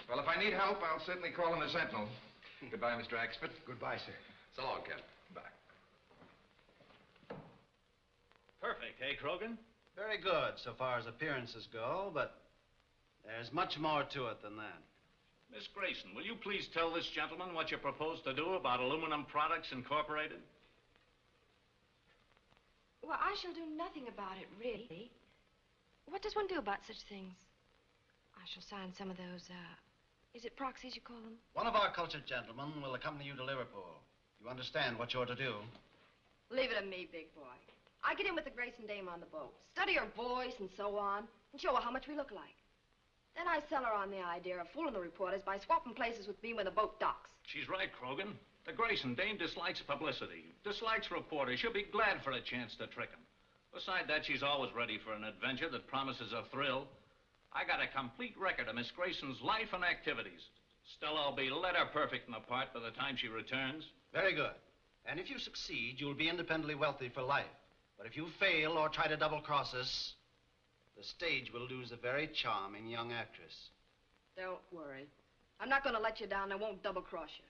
Well, if I need help, I'll certainly call in the Sentinel. Goodbye, Mr. Axford. Goodbye, sir. So long, Ken. Bye. Perfect, eh, Crogan? Very good, so far as appearances go, but there's much more to it than that. Miss Grayson, will you please tell this gentleman what you propose to do about Aluminum Products Incorporated? Well, I shall do nothing about it, really. What does one do about such things? I shall sign some of those, is it proxies you call them? One of our cultured gentlemen will accompany you to Liverpool. You understand what you're to do? Leave it to me, big boy. I get in with the Grayson dame on the boat, study her voice and so on, and show her how much we look like. Then I sell her on the idea of fooling the reporters by swapping places with me when the boat docks. She's right, Crogan. The Grayson dame dislikes publicity, dislikes reporters. She'll be glad for a chance to trick 'em. Beside that, she's always ready for an adventure that promises a thrill. I got a complete record of Miss Grayson's life and activities. Still, I'll be letter perfect in the part by the time she returns. Very good. And if you succeed, you'll be independently wealthy for life. But if you fail or try to double-cross us, the stage will lose a very charming young actress. Don't worry. I'm not going to let you down. I won't double-cross you.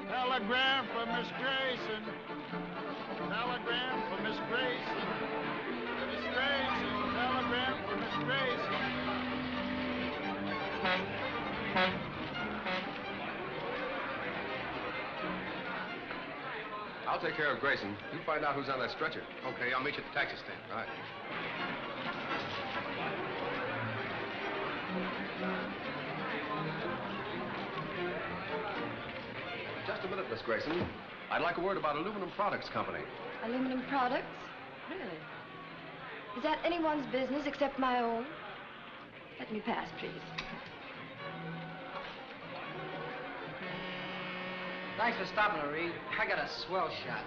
Telegram for Miss Grayson. Telegram for Miss Grayson. Miss Grayson. Telegram for Miss Grayson. I'll take care of Grayson. You find out who's on that stretcher. Okay, I'll meet you at the taxi stand. All right. Just a minute, Miss Grayson. I'd like a word about Aluminum Products Company. Aluminum products? Really? Is that anyone's business except my own? Let me pass, please. Thanks for stopping, Reed. I got a swell shot.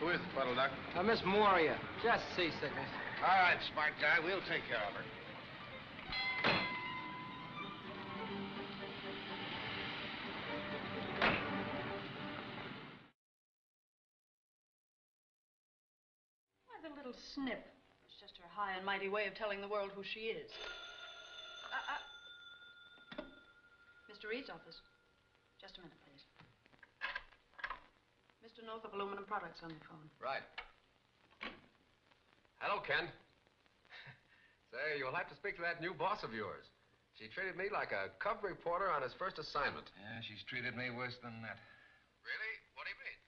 Who is it, Puddle Duck? Miss Moria. Just seasickness. All right, smart guy. We'll take care of her. Why, the little snip. It's just her high and mighty way of telling the world who she is. Mr. Reed's office. Just a minute, please. Mr. Northup, Aluminum Products on the phone. Right. Hello, Ken. Say, you'll have to speak to that new boss of yours. She treated me like a cub reporter on his first assignment. Yeah, she's treated me worse than that. Really? What do you mean?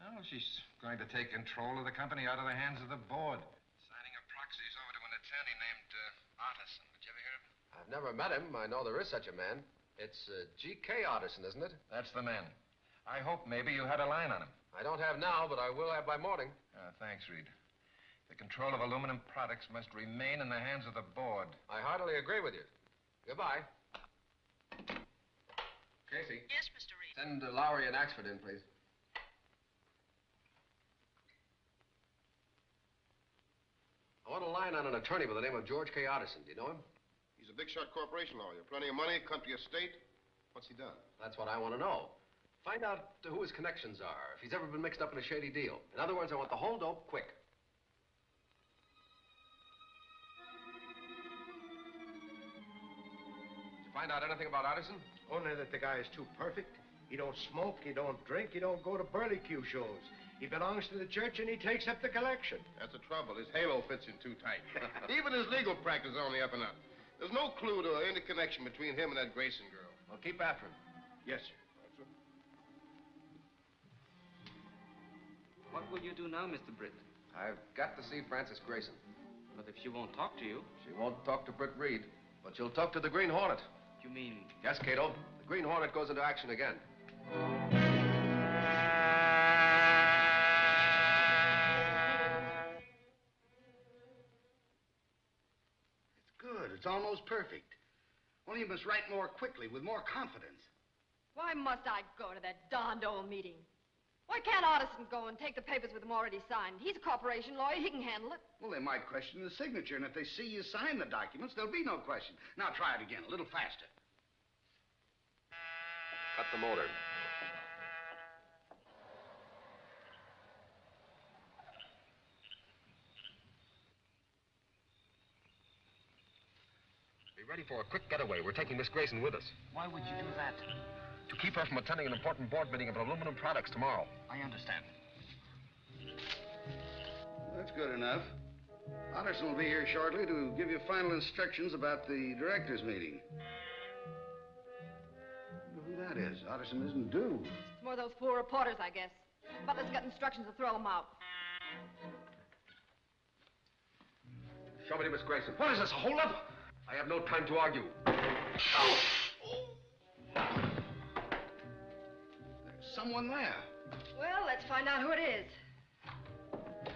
Oh, she's going to take control of the company out of the hands of the board. Signing her proxies over to an attorney named Artisan. Did you ever hear of him? I've never met him. I know there is such a man. It's G.K. Artisan, isn't it? That's the man. I hope maybe you had a line on him. I don't have now, but I will have by morning. Thanks, Reed. The control of aluminum products must remain in the hands of the board. I heartily agree with you. Goodbye. Casey. Yes, Mr. Reed. Send Lowry and Axford in, please. I want a line on an attorney by the name of George K. Artisan. Do you know him? He's a big shot corporation lawyer. Plenty of money, country estate. What's he done? That's what I want to know. Find out who his connections are, if he's ever been mixed up in a shady deal. In other words, I want the whole dope quick. Did you find out anything about Artisan? Only that the guy is too perfect. He don't smoke, he don't drink, he don't go to burlicue shows. He belongs to the church and he takes up the collection. That's the trouble. His halo fits in too tight. Even his legal practice is on the up and up. There's no clue to any connection between him and that Grayson girl. Well, keep after him. Yes, sir. What will you do now, Mr. Britt? I've got to see Frances Grayson. But if she won't talk to you... She won't talk to Britt Reid, but she'll talk to the Green Hornet. You mean... Yes, Kato. The Green Hornet goes into action again. It's good. It's almost perfect. Only you must write more quickly, with more confidence. Why must I go to that darned old meeting? Why can't Artisan go and take the papers with him already signed? He's a corporation lawyer. He can handle it. Well, they might question the signature, and if they see you sign the documents, there'll be no question. Now try it again, a little faster. Cut the motor. Be ready for a quick getaway. We're taking Miss Grayson with us. Why would you do that? To keep her from attending an important board meeting of aluminum products tomorrow. I understand. That's good enough. Otterson will be here shortly to give you final instructions about the directors' meeting. I wonder who that is. Otterson isn't due. It's more those poor reporters, I guess. Butler's got instructions to throw them out. Show me to Miss Grayson. What is this, a holdup? I have no time to argue. Oh! There's someone there. Well, let's find out who it is.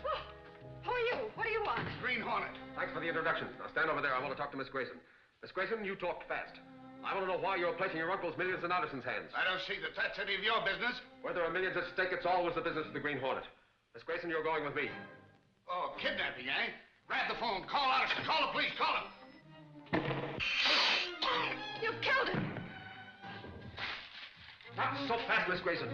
Oh, who are you? What do you want? Green Hornet. Thanks for the introduction. Now stand over there. I want to talk to Miss Grayson. Miss Grayson, you talked fast. I want to know why you're placing your uncle's millions in Otterson's hands. I don't see that that's any of your business. Where there are millions at stake, it's always the business of the Green Hornet. Miss Grayson, you're going with me. Oh, kidnapping, eh? Grab the phone. Call Otterson. Call the police. Call him. You killed him. Not so fast, Miss Grayson.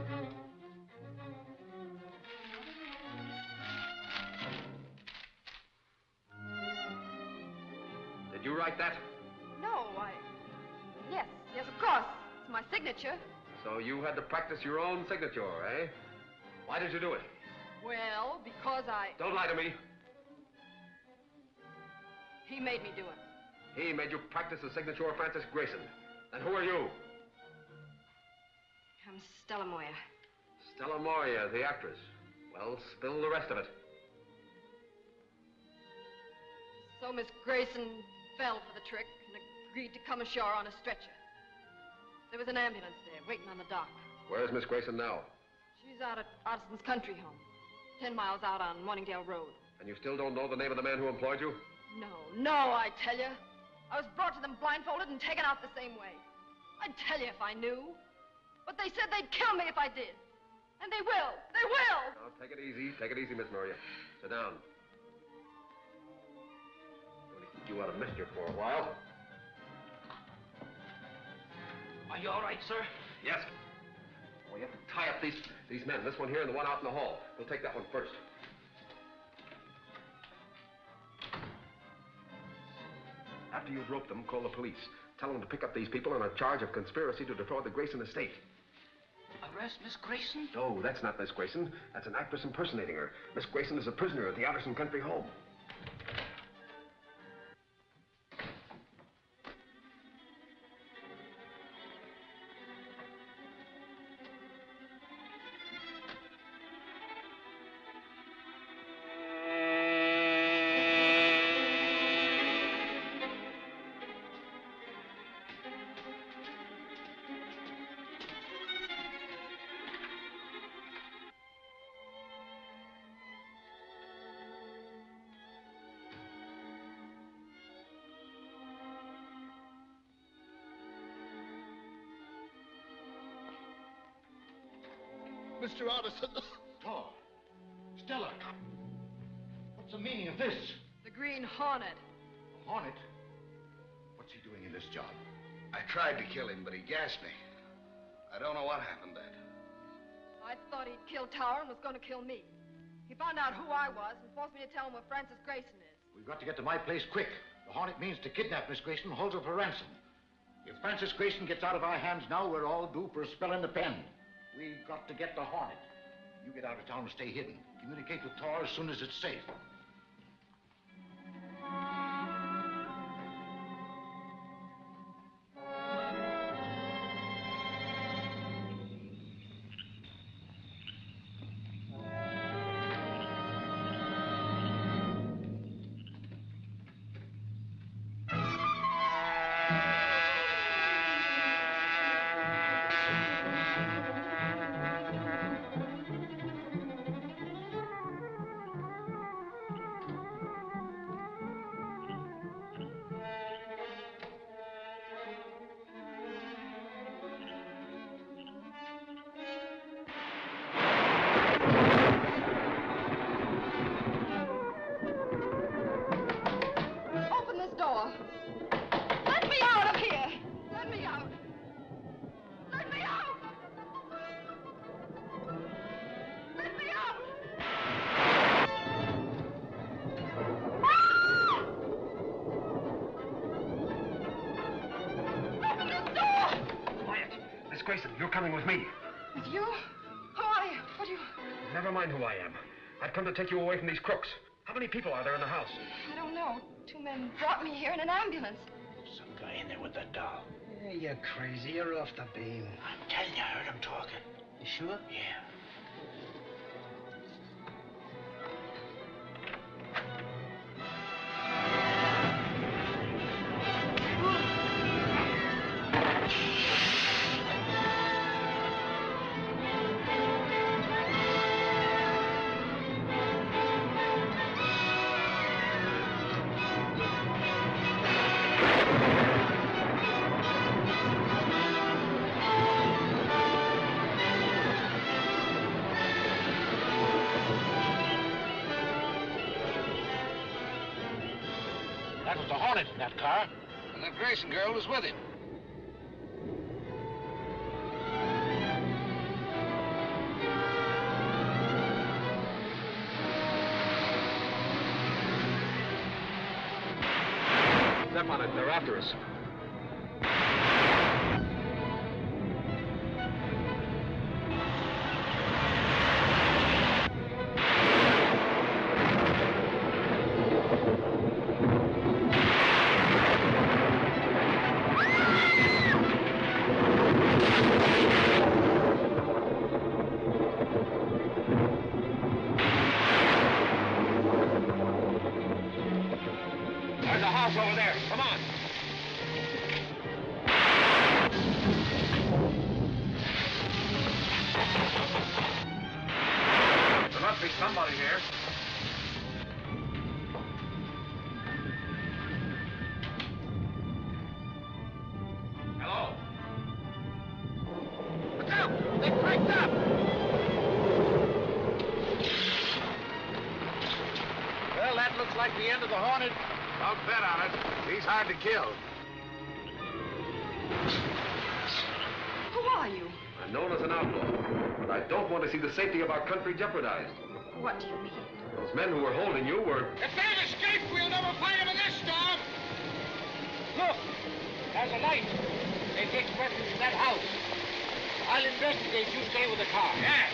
Did you write that? No, Yes, of course. It's my signature. So you had to practice your own signature, eh? Why did you do it? Well, because Don't lie to me. He made me do it. He made you practice the signature of Francis Grayson. And who are you? I'm Stella Moyer. Stella Moyer, the actress. Well, spill the rest of it. So Miss Grayson fell for the trick and agreed to come ashore on a stretcher. There was an ambulance there waiting on the dock. Where's Miss Grayson now? She's out at Artison's country home, 10 miles out on Morningdale Road. And you still don't know the name of the man who employed you? No, I tell you. I was brought to them blindfolded and taken out the same way. I'd tell you if I knew. But they said they'd kill me if I did. And they will. They will! Now, take it easy. Take it easy, Miss Maria. Sit down. I'm going to keep you out of mischief for a while. Are you all right, sir? Yes. Oh, you have to tie up these men. This one here and the one out in the hall. We'll take that one first. After you've roped them, call the police. Tell them to pick up these people on a charge of conspiracy to defraud the Grayson estate. Arrest Miss Grayson? No, that's not Miss Grayson. That's an actress impersonating her. Miss Grayson is a prisoner at the Otterson country home. Mr. Otterson. Oh, Stella. What's the meaning of this? The Green Hornet. Hornet? What's he doing in this job? I tried to kill him, but he gassed me. I don't know what happened then. I thought he'd killed Tower and was going to kill me. He found out who I was and forced me to tell him where Francis Grayson is. We've got to get to my place quick. The Hornet means to kidnap Miss Grayson and hold her for ransom. If Francis Grayson gets out of our hands now, we're all due for a spell in the pen. We've got to get the Hornet. You get out of town and stay hidden. Communicate with Tor as soon as it's safe. Grayson, you're coming with me. With you? Who are you? What do you... Never mind who I am. I've come to take you away from these crooks. How many people are there in the house? I don't know. 2 men brought me here in an ambulance. Some guy in there with that doll. Yeah, you're crazy. You're off the beam. I'm telling you, I heard him talking. You sure? Yeah. That was the Hornet in that car. And that Grayson girl was with him. Step on it. They're after us. There's a house over there. Come on. There must be somebody here. Hello? Look out! They cranked up! Well, that looks like the end of the Hornet. Don't bet on it. He's hard to kill. Who are you? I'm known as an outlaw, but I don't want to see the safety of our country jeopardized. What do you mean? Those men who were holding you were... If they'd escaped, we'll never find them in this storm. Look, there's a light. They've the expressions in that house. I'll investigate. You stay with the car. Yeah.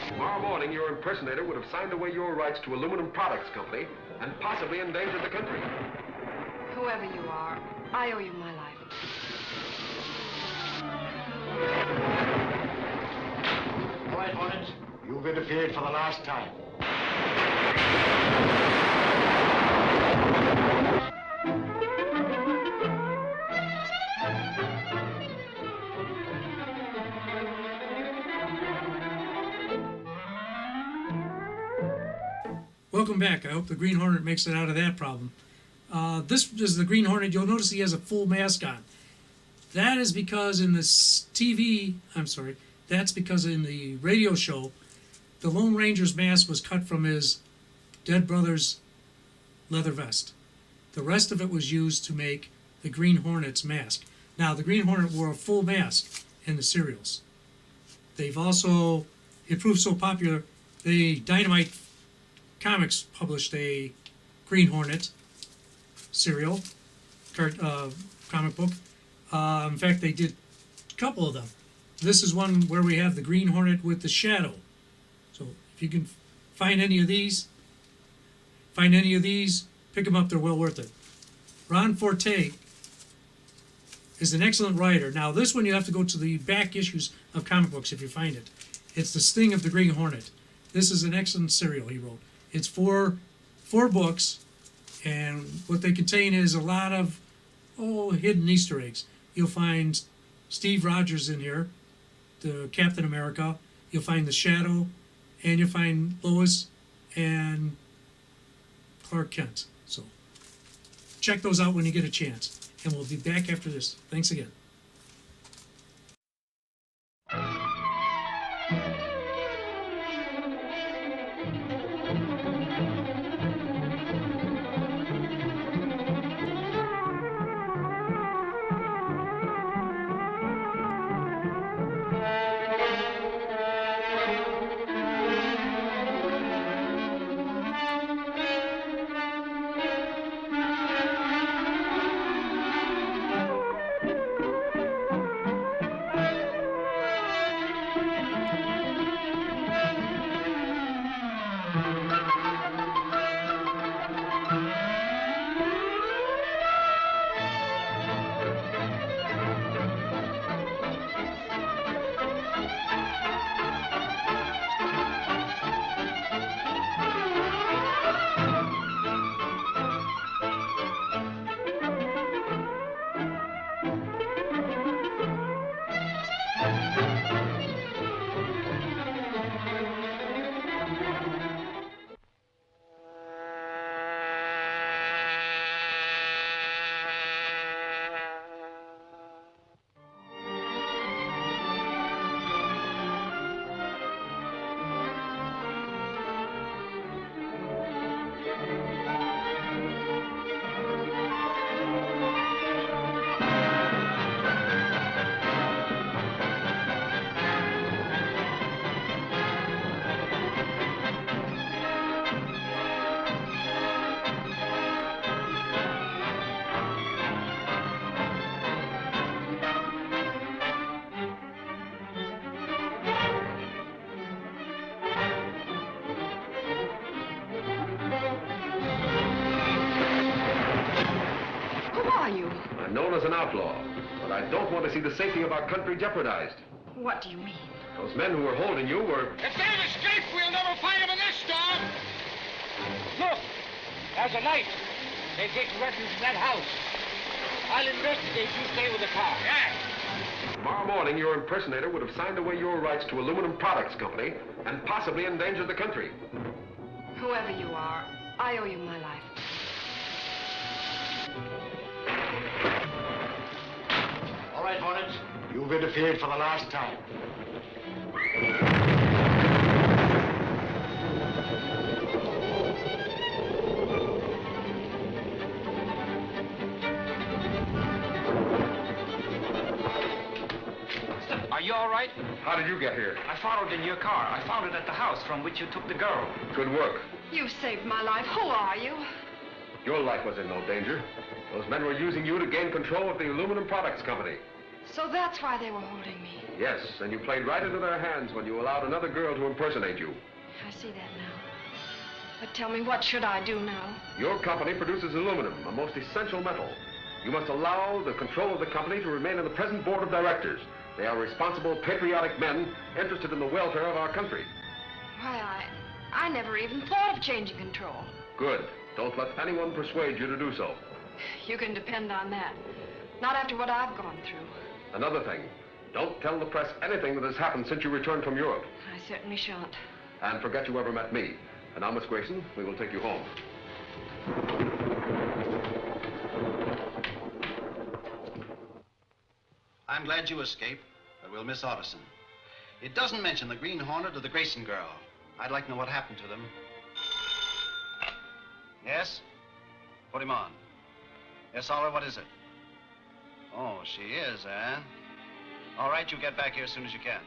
Tomorrow morning, your impersonator would have signed away your rights to Aluminum Products Company and possibly endangered the country. Whoever you are, I owe you my life. All right, Hornet. You've interfered for the last time. Welcome back. I hope the Green Hornet makes it out of that problem. This is the Green Hornet. You'll notice he has a full mask on. That is because in this that's because in the radio show, the Lone Ranger's mask was cut from his dead brother's leather vest. The rest of it was used to make the Green Hornet's mask. Now, the Green Hornet wore a full mask in the serials. They've also, it proved so popular, Dynamite Comics published a Green Hornet serial, comic book. In fact, they did a couple of them. This is one where we have the Green Hornet with the shadow. So if you can find any of these, pick them up. They're well worth it. Ron Forte is an excellent writer. Now, this one you have to go to the back issues of comic books if you find it. It's The Sting of the Green Hornet. This is an excellent serial he wrote. It's four books, and what they contain is a lot of hidden Easter eggs. You'll find Steve Rogers in here, the Captain America. You'll find the Shadow, and you'll find Lois and Clark Kent. So check those out when you get a chance. And we'll be back after this. Thanks again. known as an outlaw, but I don't want to see the safety of our country jeopardized. What do you mean? Those men who were holding you were... If they've escaped, we'll never find them in this storm. Look, there's a light. They've taken refuge in that house. I'll investigate. You stay with the car. Yeah. Tomorrow morning, your impersonator would have signed away your rights to Aluminum Products Company and possibly endangered the country. Whoever you are, I owe you my life. All right, Hornet. You've interfered for the last time. Are you all right? How did you get here? I followed in your car. I found it at the house from which you took the girl. Good work. You saved my life. Who are you? Your life was in no danger. Those men were using you to gain control of the Aluminum Products Company. So that's why they were holding me. Yes, and you played right into their hands when you allowed another girl to impersonate you. I see that now. But tell me, what should I do now? Your company produces aluminum, a most essential metal. You must allow the control of the company to remain in the present board of directors. They are responsible, patriotic men interested in the welfare of our country. Why, I never even thought of changing control. Good. Don't let anyone persuade you to do so. You can depend on that. Not after what I've gone through. Another thing, don't tell the press anything that has happened since you returned from Europe. I certainly shan't. And forget you ever met me. And now, Miss Grayson, we will take you home. I'm glad you escaped, but we'll miss Otterson. It doesn't mention the Green Hornet or the Grayson girl. I'd like to know what happened to them. Yes? Put him on. Yes, Oliver, what is it? Oh, she is, eh? All right, you get back here as soon as you can.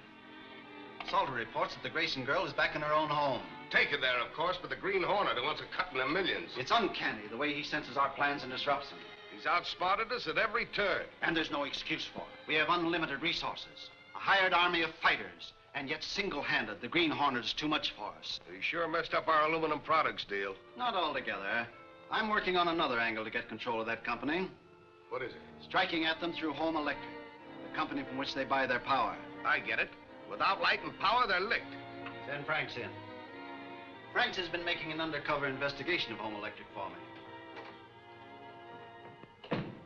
Salter reports that the Grayson girl is back in her own home. Taken there, of course, but the Green Hornet who wants to cut in the millions. It's uncanny, the way he senses our plans and disrupts them. He's outspotted us at every turn. And there's no excuse for it. We have unlimited resources, a hired army of fighters, and yet single-handed, the Green Hornet is too much for us. He sure messed up our aluminum products deal. Not altogether. I'm working on another angle to get control of that company. What is it? Striking at them through Home Electric, the company from which they buy their power. I get it. Without light and power, they're licked. Send Franks in. Franks has been making an undercover investigation of Home Electric for me.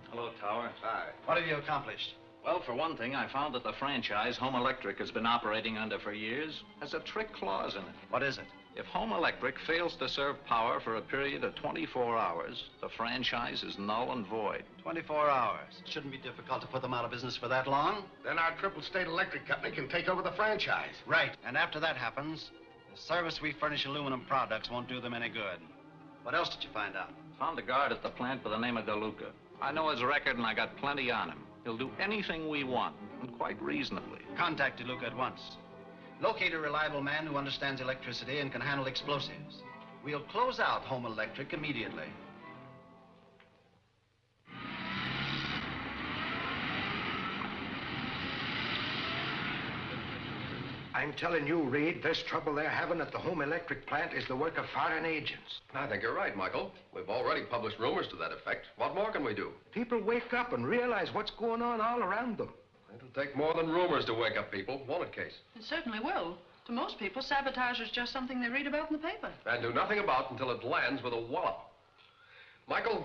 Hello, Tower. Hi. What have you accomplished? Well, for one thing, I found that the franchise Home Electric has been operating under for years has a trick clause in it. What is it? If Home Electric fails to serve power for a period of 24 hours, the franchise is null and void. 24 hours. It shouldn't be difficult to put them out of business for that long. Then our Triple State Electric Company can take over the franchise. Right. And after that happens, the service we furnish aluminum products won't do them any good. What else did you find out? Found a guard at the plant by the name of DeLuca. I know his record and I got plenty on him. He'll do anything we want, and quite reasonably. Contact DeLuca at once. Locate a reliable man who understands electricity and can handle explosives. We'll close out Home Electric immediately. I'm telling you, Reid, this trouble they're having at the Home Electric plant is the work of foreign agents. I think you're right, Michael. We've already published rumors to that effect. What more can we do? People wake up and realize what's going on all around them. It'll take more than rumors to wake up people, won't it, Case? It certainly will. To most people, sabotage is just something they read about in the paper. And do nothing about until it lands with a wallop. Michael,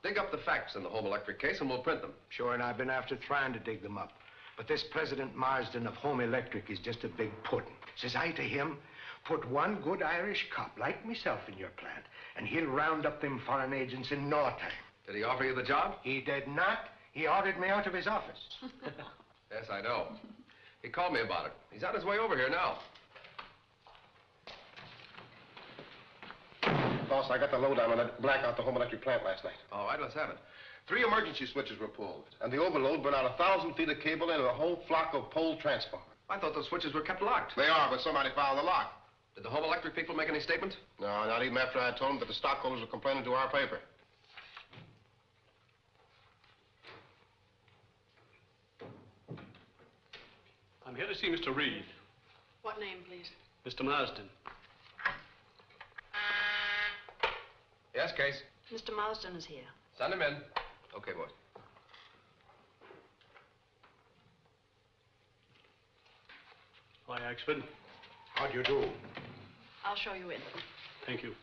dig up the facts in the Home Electric case and we'll print them. Sure, and I've been after trying to dig them up. But this President Marsden of Home Electric is just a big puddin'. Says I to him, put one good Irish cop like myself in your plant, and he'll round up them foreign agents in no time. Did he offer you the job? He did not. He ordered me out of his office. Yes, I know. He called me about it. He's on his way over here now. Boss, I got the lowdown on that blackout at the Home Electric plant last night. All right, let's have it. 3 emergency switches were pulled, and the overload burned out 1,000 feet of cable and a whole flock of pole transformers. I thought those switches were kept locked. They are, but somebody found the lock. Did the Home Electric people make any statement? No, not even after I told them, but the stockholders were complaining to our paper. I'm here to see Mr. Reid. What name, please? Mr. Marsden. Yes, Case. Mr. Marsden is here. Send him in. Okay, boys. Hi, Axford. How do you do? I'll show you in. Thank you.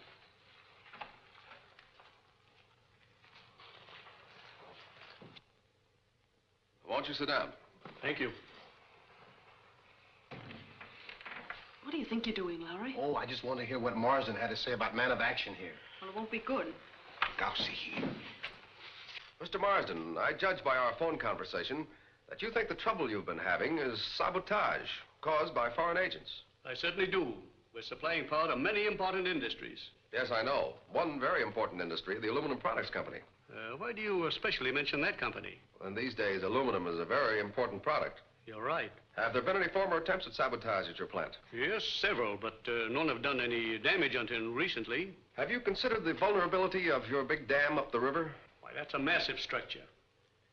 Won't you sit down? Thank you. What do you think you're doing, Lowry? Oh, I just want to hear what Marsden had to say about man of action here. Well, it won't be good. I'll see here. Mr. Marsden, I judge by our phone conversation that you think the trouble you've been having is sabotage caused by foreign agents. I certainly do. We're supplying power to many important industries. Yes, I know. One very important industry, the Aluminum Products Company. Why do you especially mention that company? And these days, aluminum is a very important product. You're right. Have there been any former attempts at sabotage at your plant? Yes, several, but none have done any damage until recently. Have you considered the vulnerability of your big dam up the river? Why, that's a massive structure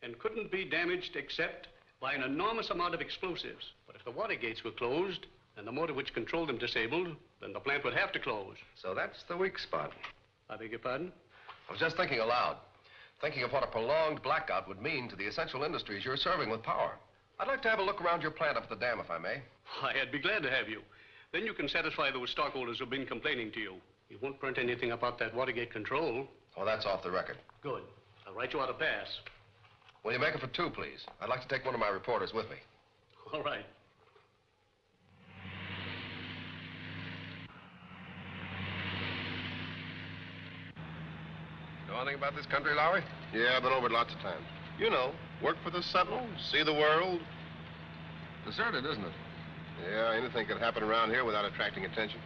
and couldn't be damaged except by an enormous amount of explosives. But if the water gates were closed and the motor which controlled them disabled, then the plant would have to close. So that's the weak spot. I beg your pardon? I was just thinking aloud. Thinking of what a prolonged blackout would mean to the essential industries you're serving with power. I'd like to have a look around your plant up at the dam, if I may. Why, I'd be glad to have you. Then you can satisfy those stockholders who've been complaining to you. You won't print anything about that Watergate control. Oh, that's off the record. Good. I'll write you out a pass. Will you make it for 2, please? I'd like to take one of my reporters with me. All right. Know anything about this country, Lowry? Yeah, I've been over it lots of times. You know, work for the Sentinel, see the world. Deserted, isn't it? Yeah, anything could happen around here without attracting attention.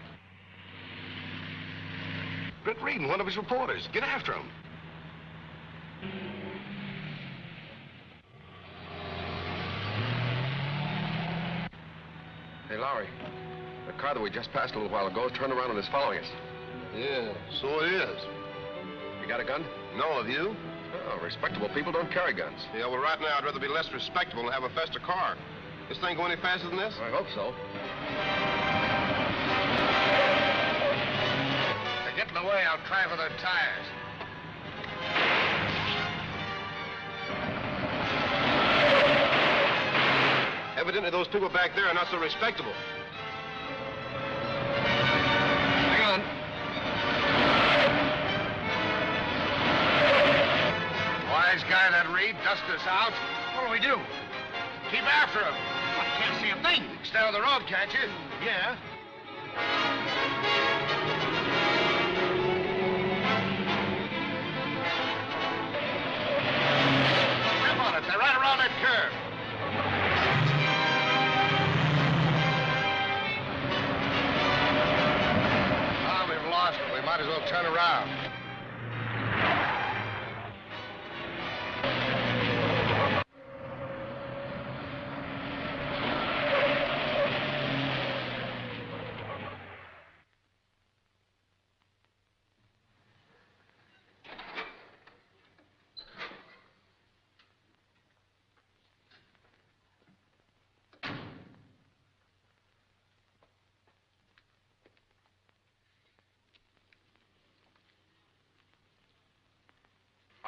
Britt Reid and one of his reporters. Get after him. Hey, Lowry, the car that we just passed a little while ago turned around and is following us. Yeah, so it is. You got a gun? No, have you? Oh, respectable people don't carry guns. Yeah, well, right now I'd rather be less respectable and have a faster car. This thing go any faster than this? I hope so. If they get in the way, I'll try for their tires. Evidently, those people back there are not so respectable. Hang on. Wise guy, that Reid. Dust us out. What do we do? Keep after him. I can't see a thing. Stay on the road, can't you? Yeah. Step on it. They're right around that curve. We've lost it. We might as well turn around.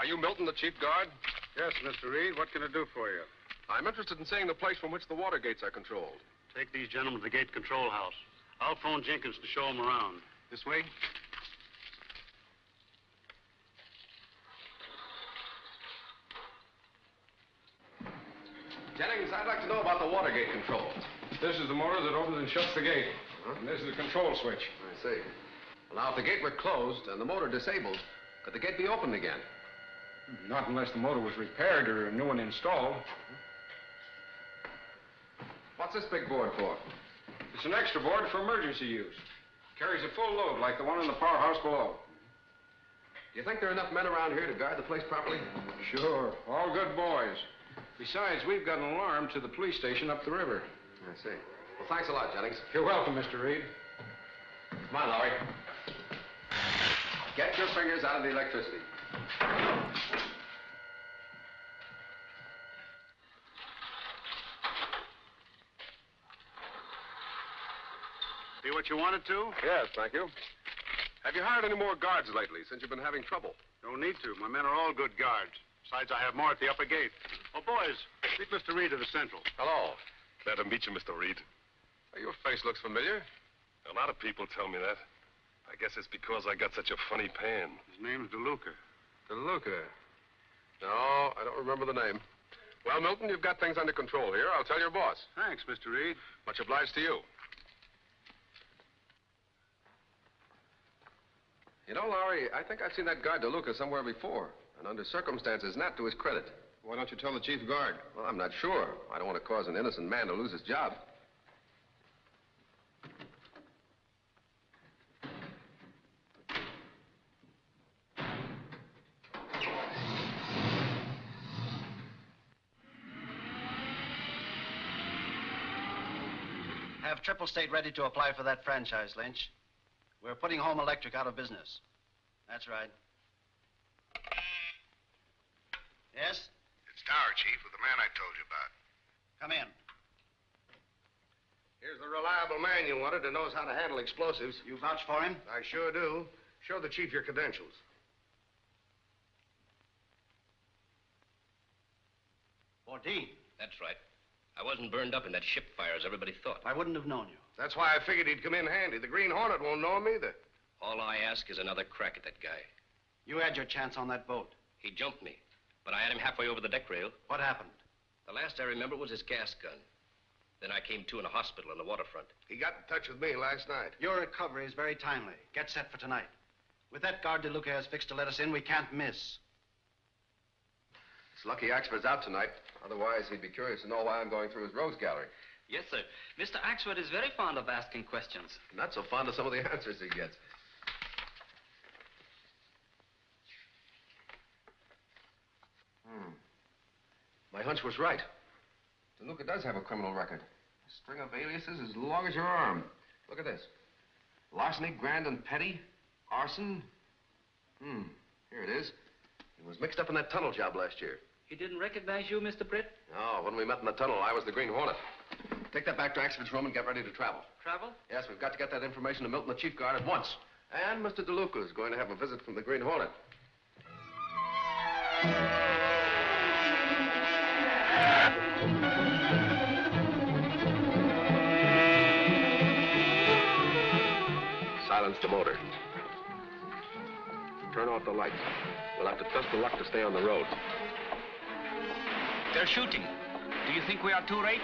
Are you Milton, the chief guard? Yes, Mr. Reid. What can I do for you? I'm interested in seeing the place from which the water gates are controlled. Take these gentlemen to the gate control house. I'll phone Jenkins to show them around. This way? Jennings, I'd like to know about the water gate controls. This is the motor that opens and shuts the gate. And this is the control switch. I see. Well, now, if the gate were closed and the motor disabled, could the gate be opened again? Not unless the motor was repaired or a new one installed. What's this big board for? It's an extra board for emergency use. Carries a full load like the one in the powerhouse below. Do you think there are enough men around here to guard the place properly? Sure. All good boys. Besides, we've got an alarm to the police station up the river. I see. Well, thanks a lot, Jennings. You're welcome, Mr. Reid. Come on, Lowry. Get your fingers out of the electricity. See what you wanted to? Yes, thank you. Have you hired any more guards lately since you've been having trouble? No need to. My men are all good guards. Besides, I have more at the upper gate. Oh, boys, meet Mr. Reid of the Central. Hello. Glad to meet you, Mr. Reid. Your face looks familiar. A lot of people tell me that. I guess it's because I got such a funny pan. His name's DeLuca. DeLuca. No, I don't remember the name. Well, Milton, you've got things under control here. I'll tell your boss. Thanks, Mr. Reid. Much obliged to you. You know, Lowry, I think I've seen that guard DeLuca somewhere before, and under circumstances not to his credit. Why don't you tell the chief guard? Well, I'm not sure. I don't want to cause an innocent man to lose his job. Have Triple State ready to apply for that franchise, Lynch. We're putting Home Electric out of business. That's right. Yes? It's Dower, Chief, with the man I told you about. Come in. Here's the reliable man you wanted who knows how to handle explosives. You vouch for him? I sure do. Show the chief your credentials. Dean. That's right. I wasn't burned up in that ship fire as everybody thought. I wouldn't have known you. That's why I figured he'd come in handy. The Green Hornet won't know him either. All I ask is another crack at that guy. You had your chance on that boat. He jumped me, but I had him halfway over the deck rail. What happened? The last I remember was his gas gun. Then I came to in a hospital on the waterfront. He got in touch with me last night. Your recovery is very timely. Get set for tonight. With that guard DeLuca has fixed to let us in, we can't miss. It's lucky Axford's out tonight. Otherwise, he'd be curious to know why I'm going through his rose gallery. Yes, sir. Mr. Axford is very fond of asking questions. Not so fond of some of the answers he gets. My hunch was right. DeLuca does have a criminal record. A string of aliases as long as your arm. Look at this. Larceny, grand and petty. Arson. Here it is. He was mixed up in that tunnel job last year. He didn't recognize you, Mr. Britt? No, when we met in the tunnel, I was the Green Hornet. Take that back to Axford's room and get ready to travel. Travel? Yes, we've got to get that information to Milton, the chief guard, at once. And Mr. DeLuca is going to have a visit from the Green Hornet. Silence the motor. Turn off the lights. We'll have to trust to luck to stay on the road. They're shooting. Do you think we are too late?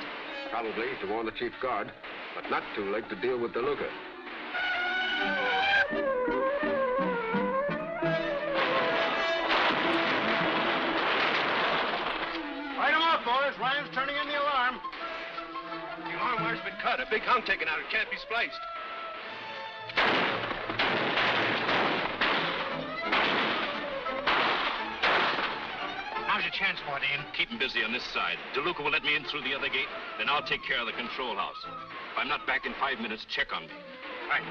Probably to warn the chief guard, but not too late to deal with DeLuca. Light him off, boys. Ryan's turning in the alarm. The alarm wire's been cut. A big hunk taken out. It can't be spliced. Now's your chance, Dean. Keep him busy on this side. DeLuca will let me in through the other gate. Then I'll take care of the control house. If I'm not back in 5 minutes, check on me. Right.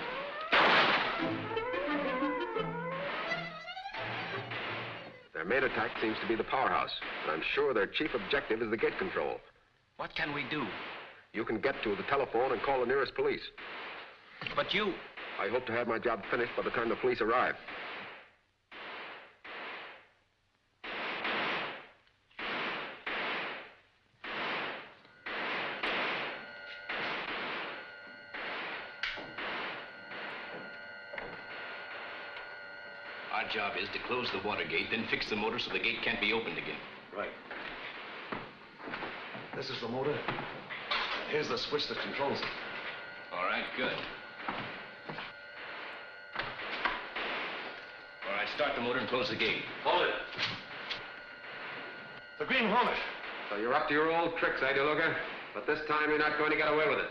Their main attack seems to be the powerhouse. And I'm sure their chief objective is the gate control. What can we do? You can get to the telephone and call the nearest police. But you... I hope to have my job finished by the time the police arrive. Our job is to close the water gate, then fix the motor so the gate can't be opened again. Right. This is the motor. Here's the switch that controls it. All right, good. All right, start the motor and close the gate. Hold it. The Green Hornet. So you're up to your old tricks, eh, DeLuca? But this time you're not going to get away with it.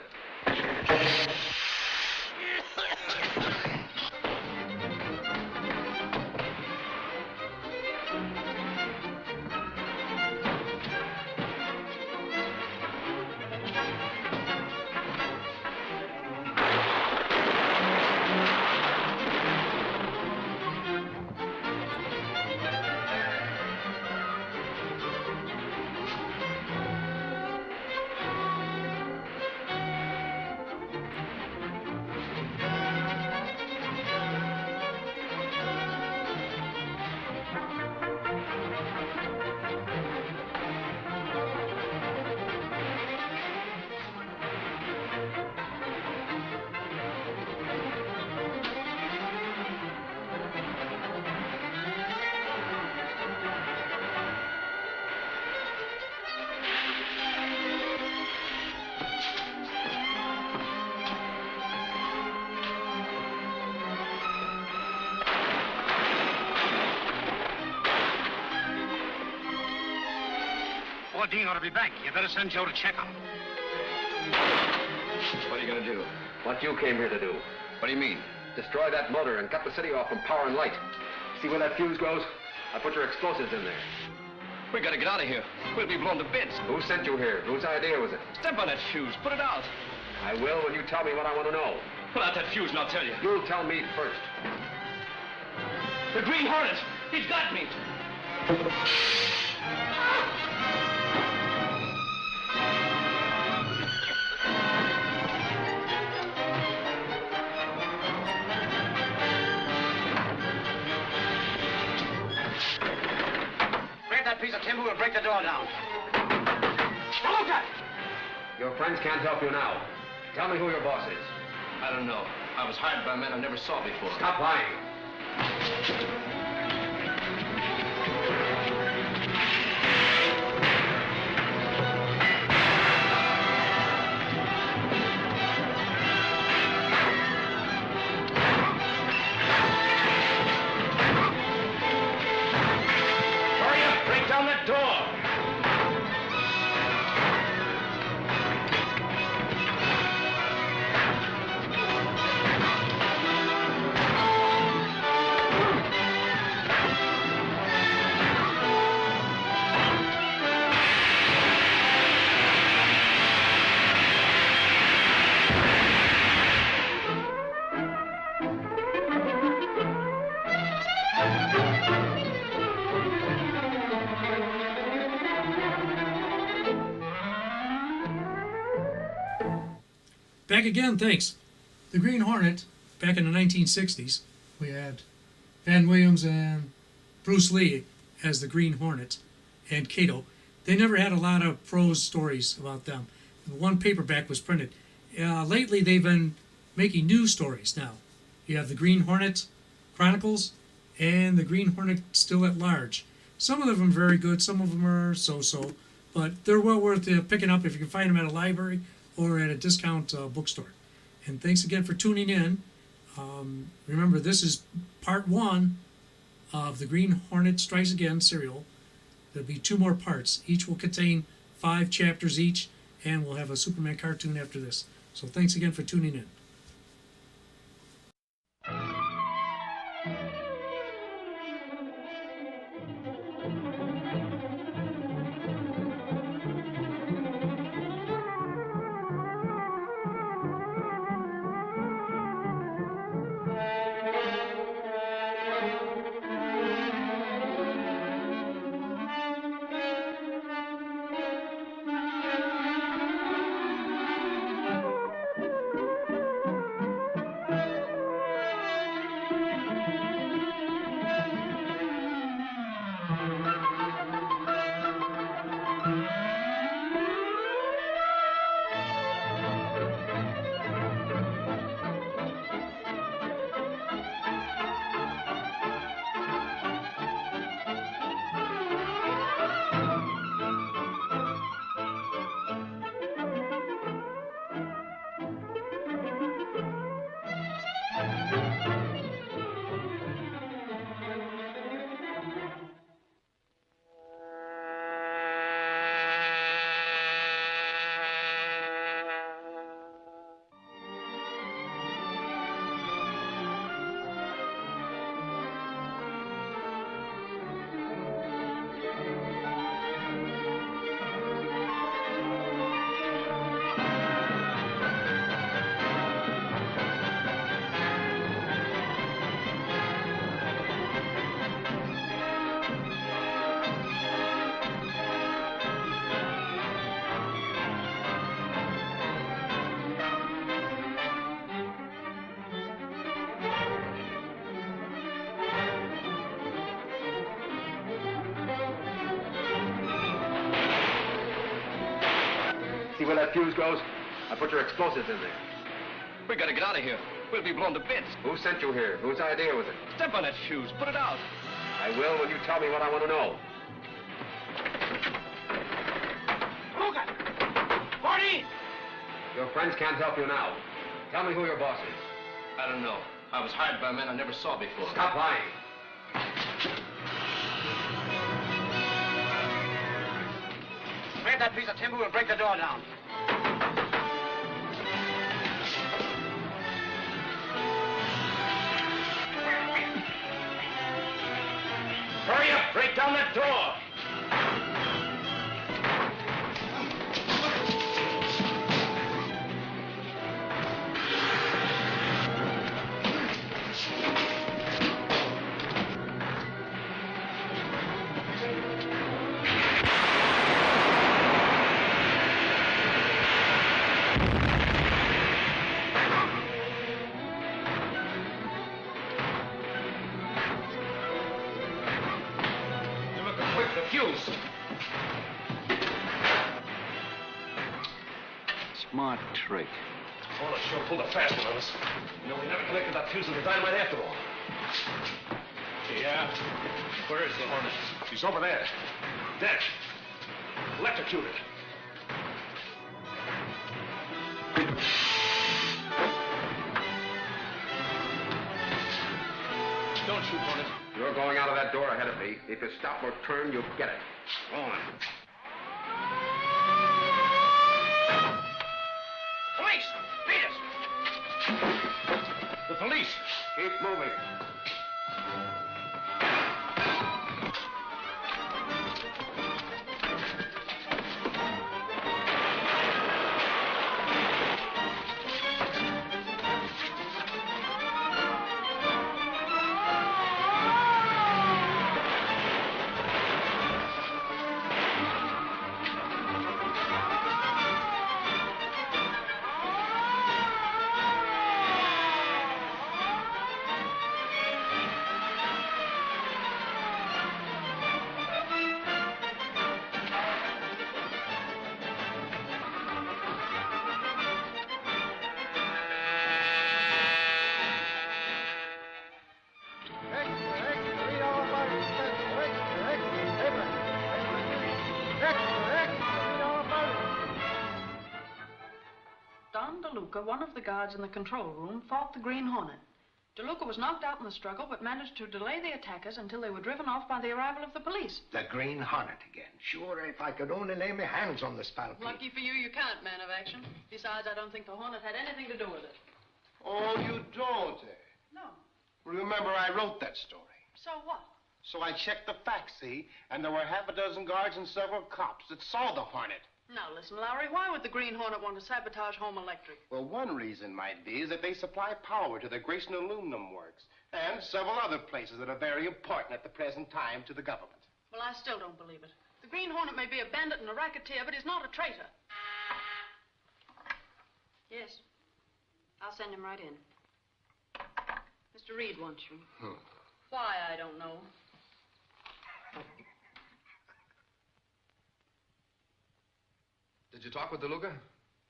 fellow Dean ought to be back. You better send Joe to check on him. What are you going to do? What you came here to do. What do you mean? Destroy that motor and cut the city off from power and light. See where that fuse goes? I put your explosives in there. We gotta get out of here. We'll be blown to bits. Who sent you here? Whose idea was it? Step on that fuse. Put it out. I will when you tell me what I want to know. Put out that fuse and I'll tell you. You'll tell me first. The Green Hornet. He's got me. That piece of timber will break the door down. Look at! Your friends can't help you now. Tell me who your boss is. I don't know. I was hired by men I never saw before. Stop lying. Back again, thanks. The Green Hornet, back in the 1960s, we had Van Williams and Bruce Lee as the Green Hornet and Kato. They never had a lot of prose stories about them. One paperback was printed. Lately, they've been making new stories now. You have the Green Hornet Chronicles and the Green Hornet Still at Large. Some of them are very good, some of them are so-so, but they're well worth picking up if you can find them at a library or at a discount bookstore. And thanks again for tuning in. Remember, this is part 1 of the Green Hornet Strikes Again serial. There'll be 2 more parts. Each will contain 5 chapters each, and we'll have a Superman cartoon after this. So thanks again for tuning in. See where that fuse goes? I put your explosives in there. We gotta get out of here. We'll be blown to bits. Who sent you here? Whose idea was it? Step on that fuse. Put it out. I will when you tell me what I want to know. Crogan! Marty! Your friends can't help you now. Tell me who your boss is. I don't know. I was hired by men I never saw before. Stop lying. grab that piece of timber, we'll break the door down. Hurry up! Break down that door! Smart trick. Oh, it sure pulled a fast one on us. You know, we never connected that fuse with the dynamite after all. Yeah? Where is the Hornet? He's over there. Dead. Electrocuted. Don't shoot, Hornet. You're going out of that door ahead of me. If you stop or turn, you'll get it. Go on. Police! Beat us! The police! Keep moving. One of the guards in the control room fought the Green Hornet. DeLuca was knocked out in the struggle, but managed to delay the attackers until they were driven off by the arrival of the police. The Green Hornet again. Sure, if I could only lay my hands on the spalpeen. Lucky for you, you can't, man of action. Besides, I don't think the Hornet had anything to do with it. Oh, you don't, eh? No. Remember, I wrote that story. So what? So I checked the facts, see? And there were half a dozen guards and several cops that saw the Hornet. Now, listen, Lowry, why would the Green Hornet want to sabotage Home Electric? Well, one reason might be is that they supply power to the Grayson Aluminum Works and several other places that are very important at the present time to the government. Well, I still don't believe it. The Green Hornet may be a bandit and a racketeer, but he's not a traitor. Yes. I'll send him right in. Mr. Reid wants you. Why, I don't know. Did you talk with DeLuca?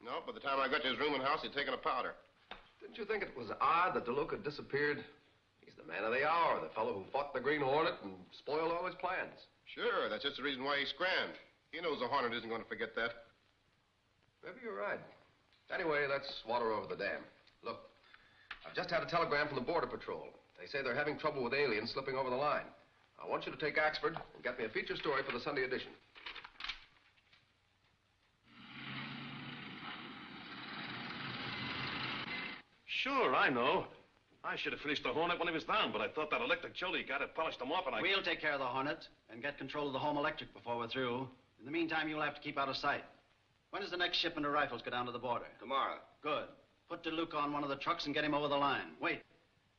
No, by the time I got to his room and house, he'd taken a powder. Didn't you think it was odd that DeLuca disappeared? He's the man of the hour, the fellow who fought the Green Hornet and spoiled all his plans. Sure, that's just the reason why he scrammed. He knows the Hornet isn't going to forget that. Maybe you're right. Anyway, that's water over the dam. Look, I've just had a telegram from the Border Patrol. They say they're having trouble with aliens slipping over the line. I want you to take Axford and get me a feature story for the Sunday edition. Sure, I know. I should have finished the Hornet when he was down, but I thought that electric Jolie got it, polished him off, and We'll take care of the Hornet and get control of the Home Electric before we're through. In the meantime, you'll have to keep out of sight. When does the next shipment of rifles go down to the border? Tomorrow. Good. Put DeLuca on one of the trucks and get him over the line. Wait.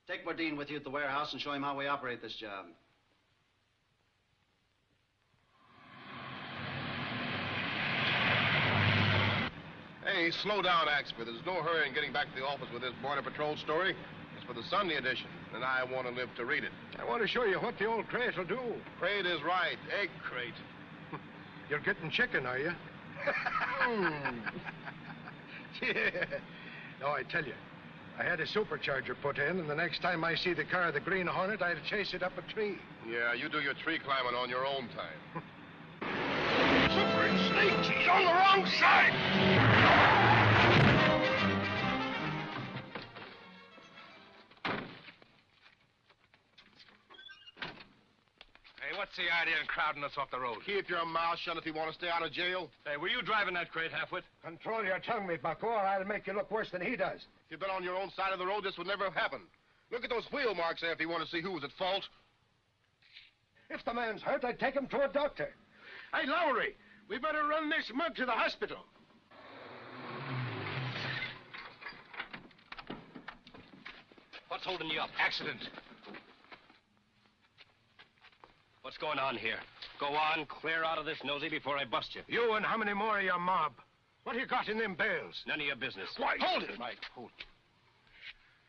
Take Bodine with you at the warehouse and show him how we operate this job. Hey, slow down, Axford. There's no hurry in getting back to the office with this Border Patrol story. It's for the Sunday edition, and I want to live to read it. I want to show you what the old crate will do. Crate is right. Egg crate. You're getting chicken, are you? Yeah. No, I tell you, I had a supercharger put in, and the next time I see the car of the Green Hornet, I'll chase it up a tree. Yeah, you do your tree climbing on your own time. Slippery snake, he's on the wrong side. Hey, what's What's the idea in crowding us off the road? Keep your mouth shut if you want to stay out of jail. Hey, were you driving that crate, Halfwit? Control your tongue, me bucko, or I'll make you look worse than he does. If you'd been on your own side of the road, this would never have happened. Look at those wheel marks there if you want to see who was at fault. If the man's hurt, I'd take him to a doctor. Hey, Lowry, we better run this mug to the hospital. What's holding you up? Accident. What's going on here? Go on, clear out of this, nosy, before I bust you. You and how many more of your mob? What do you got in them bales? None of your business. Why, hold it! Right, hold it.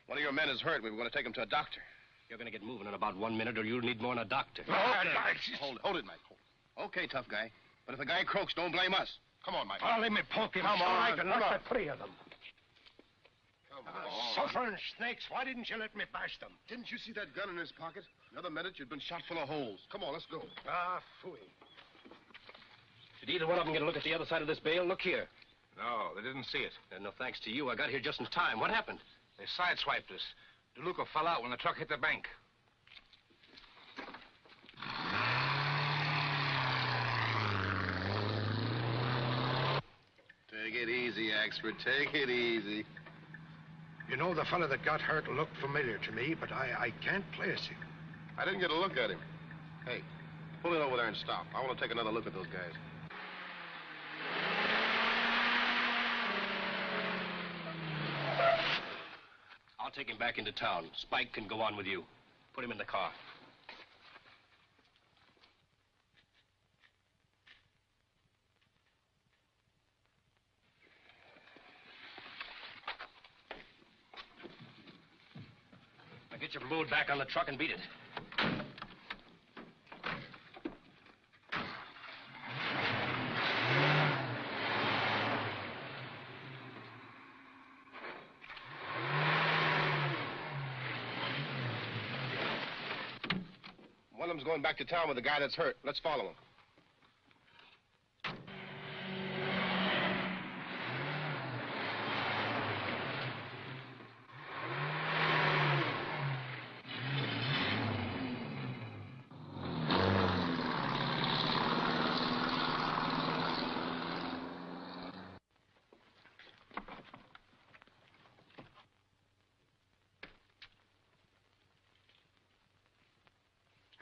One of your men is hurt. We were going to take him to a doctor. You're going to get moving in about 1 minute, or you'll need more than a doctor. Hold it, Mike. Okay, tough guy. But if the guy croaks, don't blame us. Come on, Mike. Oh, let me poke him. Come so on, I can come knock on. the three of them. Come on. Suffering snakes, why didn't you let me bash them? Didn't you see that gun in his pocket? Another minute, you'd been shot full of holes. Come on, let's go. Ah, phooey. Did either one of them get a look at the other side of this bale? Look here. No, they didn't see it. No thanks to you. I got here just in time. What happened? They sideswiped us. DeLuca fell out when the truck hit the bank. Take it easy, Axford. Take it easy. You know, the fella that got hurt looked familiar to me, but I can't place him. I didn't get a look at him. Hey, pull it over there and stop. I want to take another look at those guys. I'll take him back into town. Spike can go on with you. Put him in the car. Now get your load back on the truck and beat it. One of them's going back to town with the guy that's hurt. Let's follow him.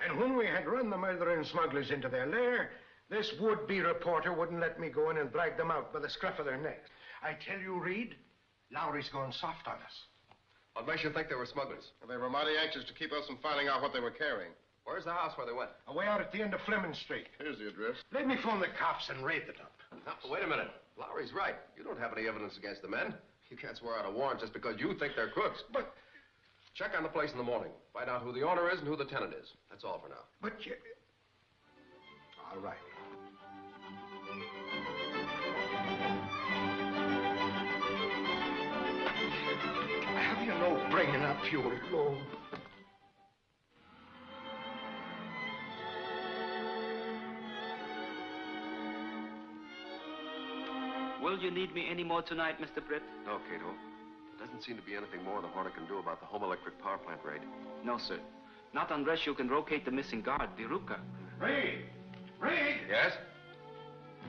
And when we had run the murdering smugglers into their lair, this would-be reporter wouldn't let me go in and drag them out by the scruff of their necks. I tell you, Reid, Lowry's going soft on us. What makes you think they were smugglers? Well, they were mighty anxious to keep us from finding out what they were carrying. Where's the house where they went? Away out at the end of Fleming Street. Here's the address. Let me phone the cops and raid the dump. Now, wait a minute. Lowry's right. You don't have any evidence against the men. You can't swear out a warrant just because you think they're crooks. But... check on the place in the morning. Find out who the owner is and who the tenant is. That's all for now. But you... All right. Have you no bringing up, you old lobe? Will you need me any more tonight, Mr. Britt? No, Kato. There doesn't seem to be anything more the Hornet can do about the home electric power plant raid. No, sir. Not unless you can locate the missing guard, Viruka. Reid! Reid! Yes?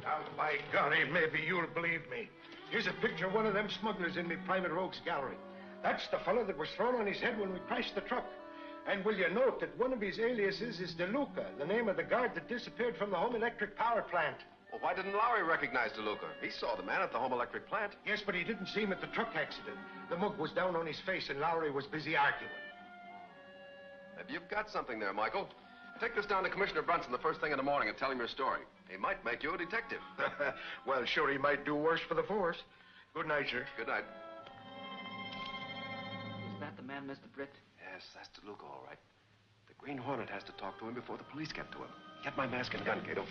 Now, by golly, maybe you'll believe me. Here's a picture of one of them smugglers in me private rogues gallery. That's the fellow that was thrown on his head when we crashed the truck. And will you note that one of his aliases is DeLuca, the name of the guard that disappeared from the home electric power plant. Well, why didn't Lowry recognize DeLuca? He saw the man at the home electric plant. Yes, but he didn't see him at the truck accident. The mug was down on his face and Lowry was busy arguing. Maybe you've got something there, Michael. Take this down to Commissioner Brunson the first thing in the morning and tell him your story. He might make you a detective. Well, sure, he might do worse for the force. Good night, sir. Good night. Is that the man, Mr. Britt? Yes, that's DeLuca, all right. The Green Hornet has to talk to him before the police get to him. Get my mask and gun, Kato.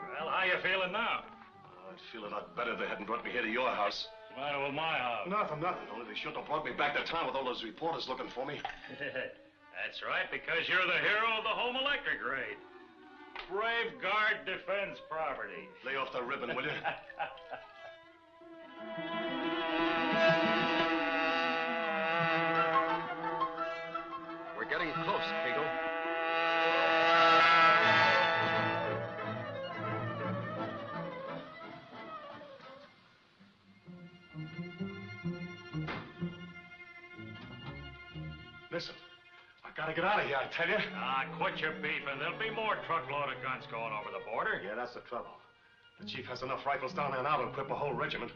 Well, how you feeling now? I'd feel a lot better if they hadn't brought me here to your house. the matter with my house? Nothing. Only they shouldn't have brought me back to town with all those reporters looking for me. That's right, because you're the hero of the home electric raid. Brave guard defends property. Lay off the ribbon, will you? We're getting close, Kato. Listen, I gotta get out of here, I tell you. Ah, quit your beefing. There'll be more truckload of guns going over the border. Yeah, that's the trouble. The chief has enough rifles down there now to equip a whole regiment.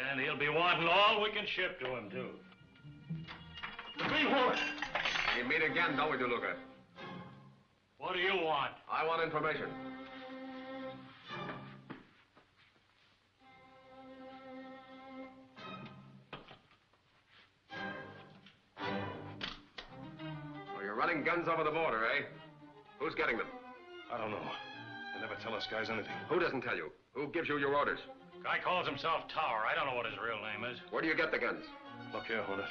And he'll be wanting all we can ship to him, too. The Green Hornet! We meet again, don't we, DeLuca? What do you want? I want information. So you're running guns over the border, eh? Who's getting them? I don't know. They never tell us guys anything. Who doesn't tell you? Who gives you your orders? Guy calls himself Tower. I don't know what his real name is. Where do you get the guns? Look here, Hornet.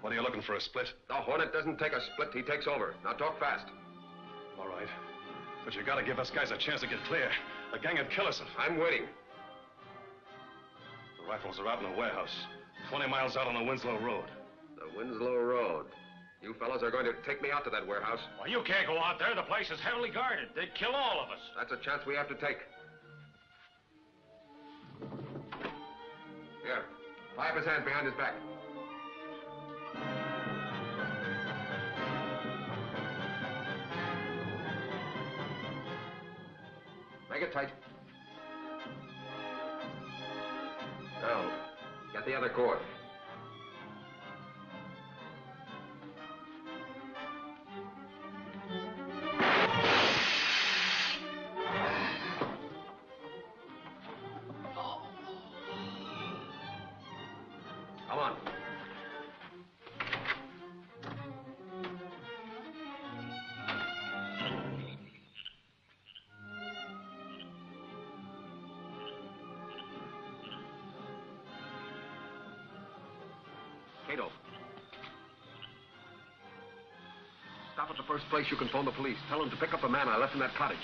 What are you looking for, a split? The Hornet doesn't take a split, he takes over. Now talk fast. All right. But you gotta give us guys a chance to get clear. The gang would kill us if... I'm waiting. The rifles are out in a warehouse, 20 miles out on the Winslow Road. The Winslow Road. You fellows are going to take me out to that warehouse. Well, you can't go out there. The place is heavily guarded. They'd kill all of us. That's a chance we have to take. Here, tie up his hands behind his back. Make it tight. Now, get the other cord. Come on. Kato. Stop at the first place you can phone the police. Tell them to pick up a man I left in that cottage.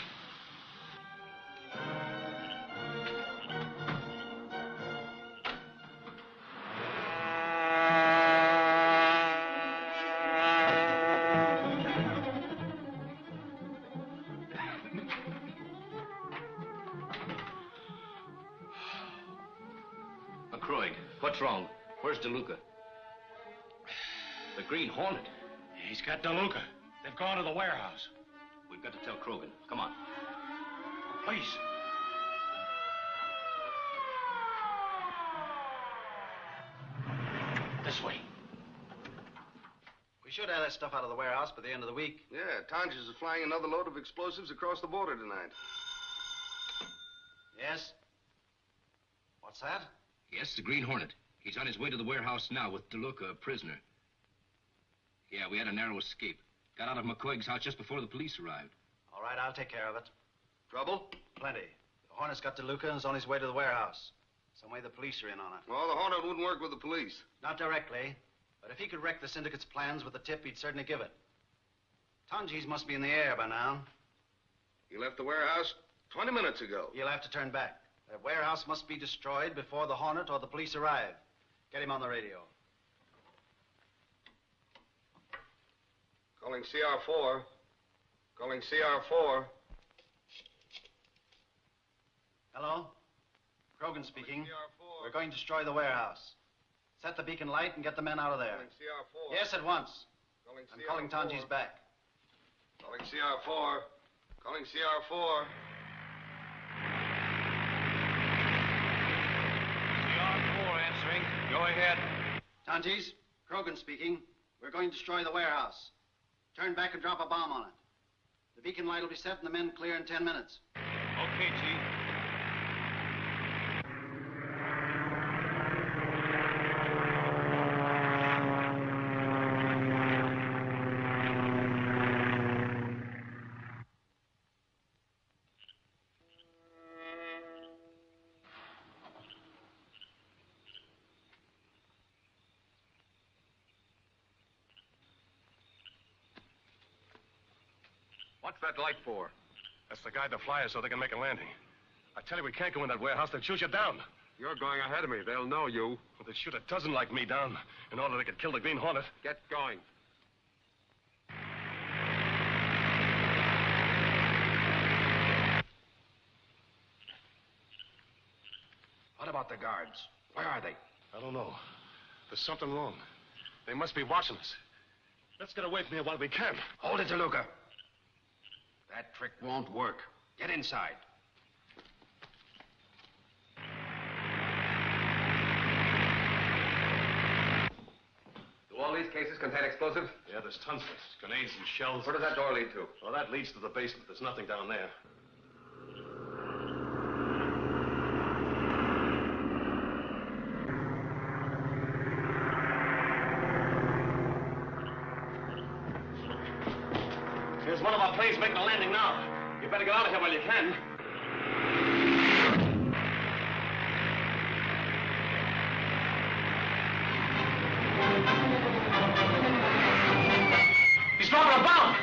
Croig, what's wrong? Where's DeLuca? The Green Hornet. He's got DeLuca. They've gone to the warehouse. We've got to tell Crogan. Come on. Please. This way. We should have that stuff out of the warehouse by the end of the week. Yeah, Tonjes is flying another load of explosives across the border tonight. Yes? What's that? Yes, the Green Hornet. He's on his way to the warehouse now with DeLuca, a prisoner. Yeah, we had a narrow escape. Got out of McCoig's house just before the police arrived. All right, I'll take care of it. Trouble? Plenty. The Hornet's got DeLuca and is on his way to the warehouse. Some way the police are in on it. Well, the Hornet wouldn't work with the police. Not directly, but if he could wreck the syndicate's plans with a tip, he'd certainly give it. Tonjes must be in the air by now. He left the warehouse 20 minutes ago. He'll have to turn back. That warehouse must be destroyed before the Hornet or the police arrive. Get him on the radio. Calling CR4. Calling CR4. Hello? Crogan speaking. We're going to destroy the warehouse. Set the beacon light and get the men out of there. Calling CR4. Yes, at once. I'm calling Tonjes back. Calling CR4. Calling CR4. CR4 answering. Go ahead. Tonjes, Crogan speaking. We're going to destroy the warehouse. Turn back and drop a bomb on it. The beacon light will be set and the men clear in 10 minutes. Okay, Chief. What's that light for? That's to guide the flyers so they can make a landing. I tell you, we can't go in that warehouse. They'll shoot you down. You're going ahead of me. They'll know you. Well, they'd shoot a dozen like me down in order they could kill the Green Hornet. Get going. What about the guards? Where are they? I don't know. There's something wrong. They must be watching us. Let's get away from here while we can. Hold it, DeLuca. That trick won't work. Get inside. Do all these cases contain explosives? Yeah, there's tons of it. Grenades and shells. Where does that door lead to? Well, that leads to the basement. There's nothing down there. Here's one of our planes making a landing now. You better get out of here while you can. He's dropping a bomb!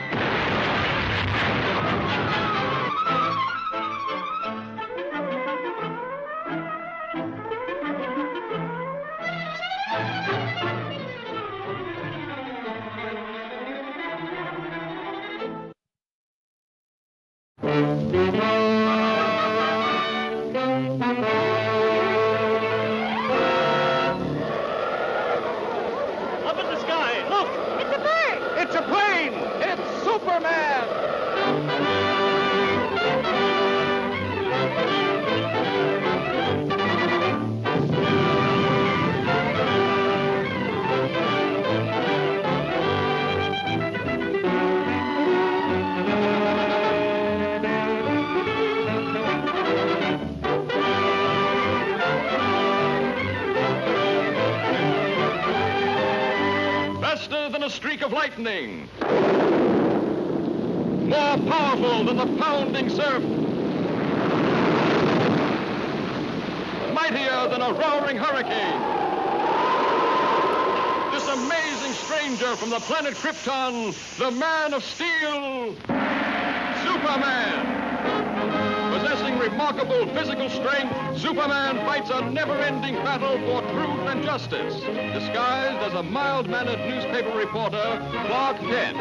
Up in the sky, look! It's a bird! It's a plane! It's Superman! Faster than a streak of lightning. More powerful than the pounding surf. Mightier than a roaring hurricane. This amazing stranger from the planet Krypton, the Man of Steel, Superman. Possessing remarkable physical strength, Superman fights a never-ending battle for truth and justice, disguised as a mild-mannered newspaper reporter, Clark Kent.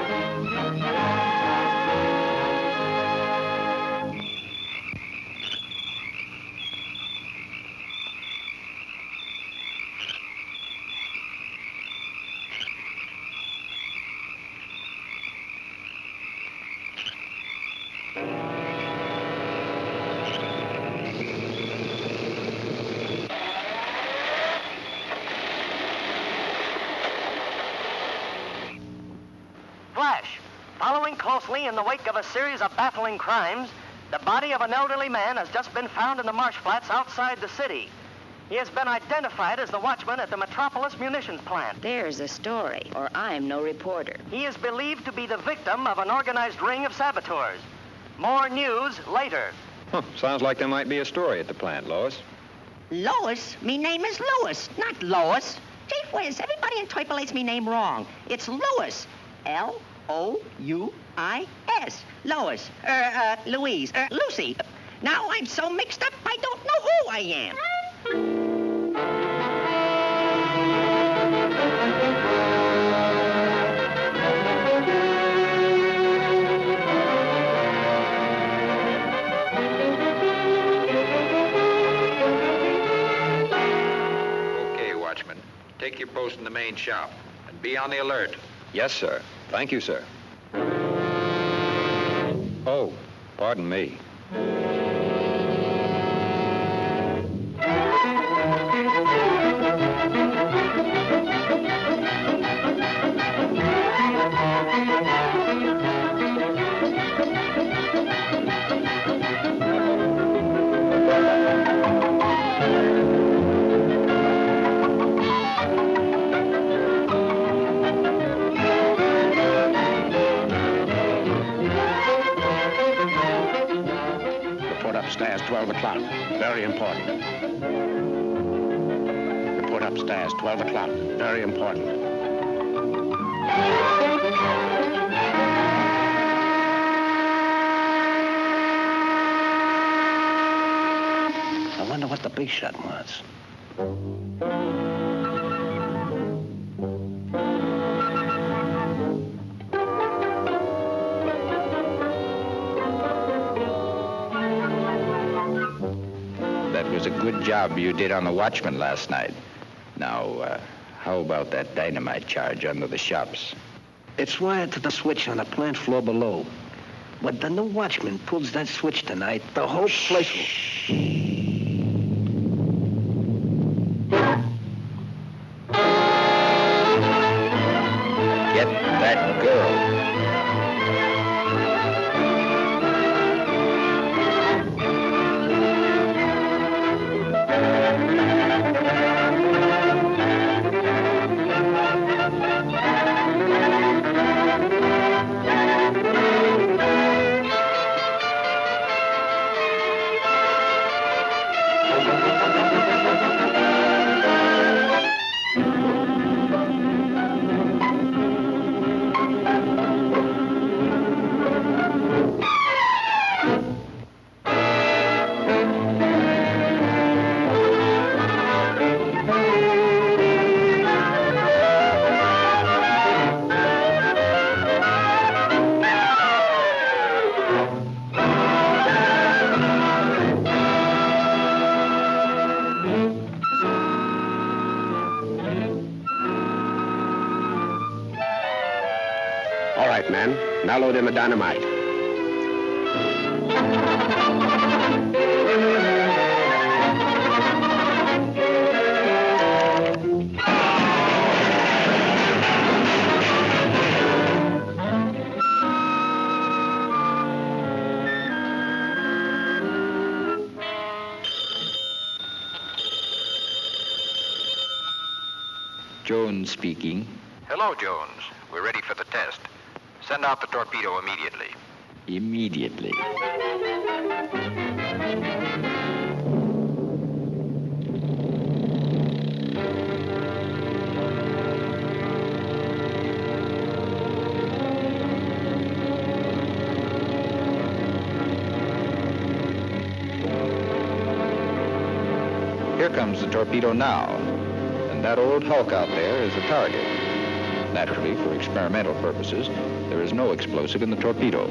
Flash. Following closely in the wake of a series of baffling crimes, the body of an elderly man has just been found in the marsh flats outside the city. He has been identified as the watchman at the Metropolis munitions plant. There's a story, or I'm no reporter. He is believed to be the victim of an organized ring of saboteurs. More news later. Sounds like there might be a story at the plant, Lois. Lois? Me name is Louis, not Lois. Chief Whiz, everybody interpolates me name wrong. It's Louis. L-O-U-I-S. Lois. Louise. Lucy. Now I'm so mixed up, I don't know who I am. Okay, Watchman. Take your post in the main shop and be on the alert. Yes, sir. Thank you, sir. Oh, pardon me. Upstairs, 12 o'clock. Very important. Report upstairs, 12 o'clock. Very important. big shot wants. That was a good job you did on the watchman last night. Now, how about that dynamite charge under the shops? It's wired to the switch on the plant floor below. When the new watchman pulls that switch tonight, the whole place will... Get that girl. All right, man. Now load in the dynamite. Jones speaking. Hello, Jones. We're ready for the test. Send out the torpedo immediately. Immediately. Here comes the torpedo now. And that old hulk out there is the target. Naturally, for experimental purposes, there is no explosive in the torpedo.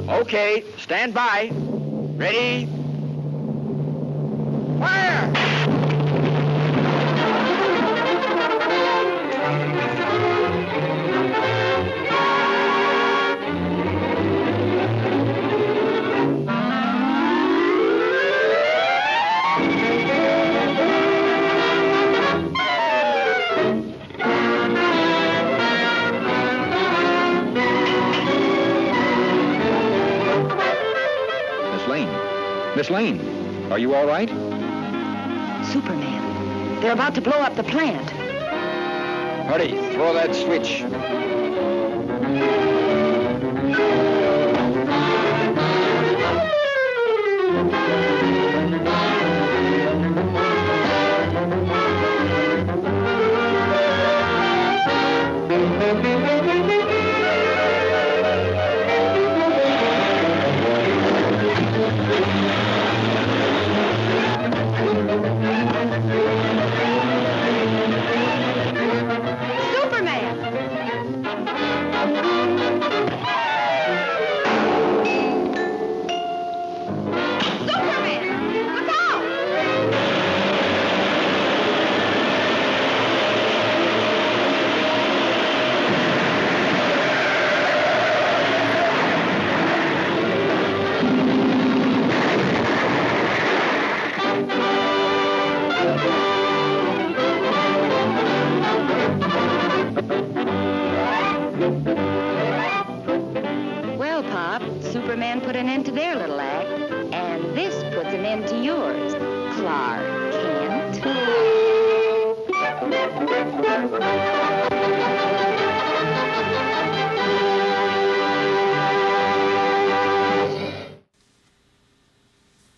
Okay, stand by. Ready? Fire! Miss Lane, are you all right? Superman. They're about to blow up the plant. Hurry, throw that switch. Well, Pop, Superman put an end to their little act, and this puts an end to yours, Clark Kent.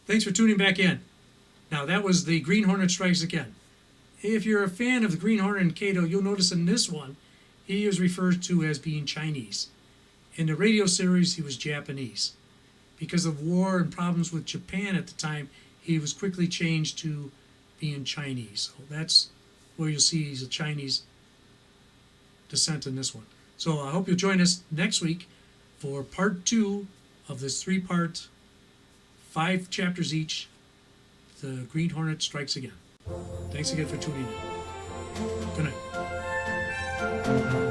Thanks for tuning back in. Now, that was the Green Hornet Strikes Again. If you're a fan of the Green Hornet and Kato, you'll notice in this one, he is referred to as being Chinese. In the radio series, he was Japanese. Because of war and problems with Japan at the time, he was quickly changed to being Chinese. So that's where you'll see he's a Chinese descent in this one. So I hope you'll join us next week for part 2 of this 3-part, 5 chapters each, The Green Hornet Strikes Again. Thanks again for tuning in. Good night.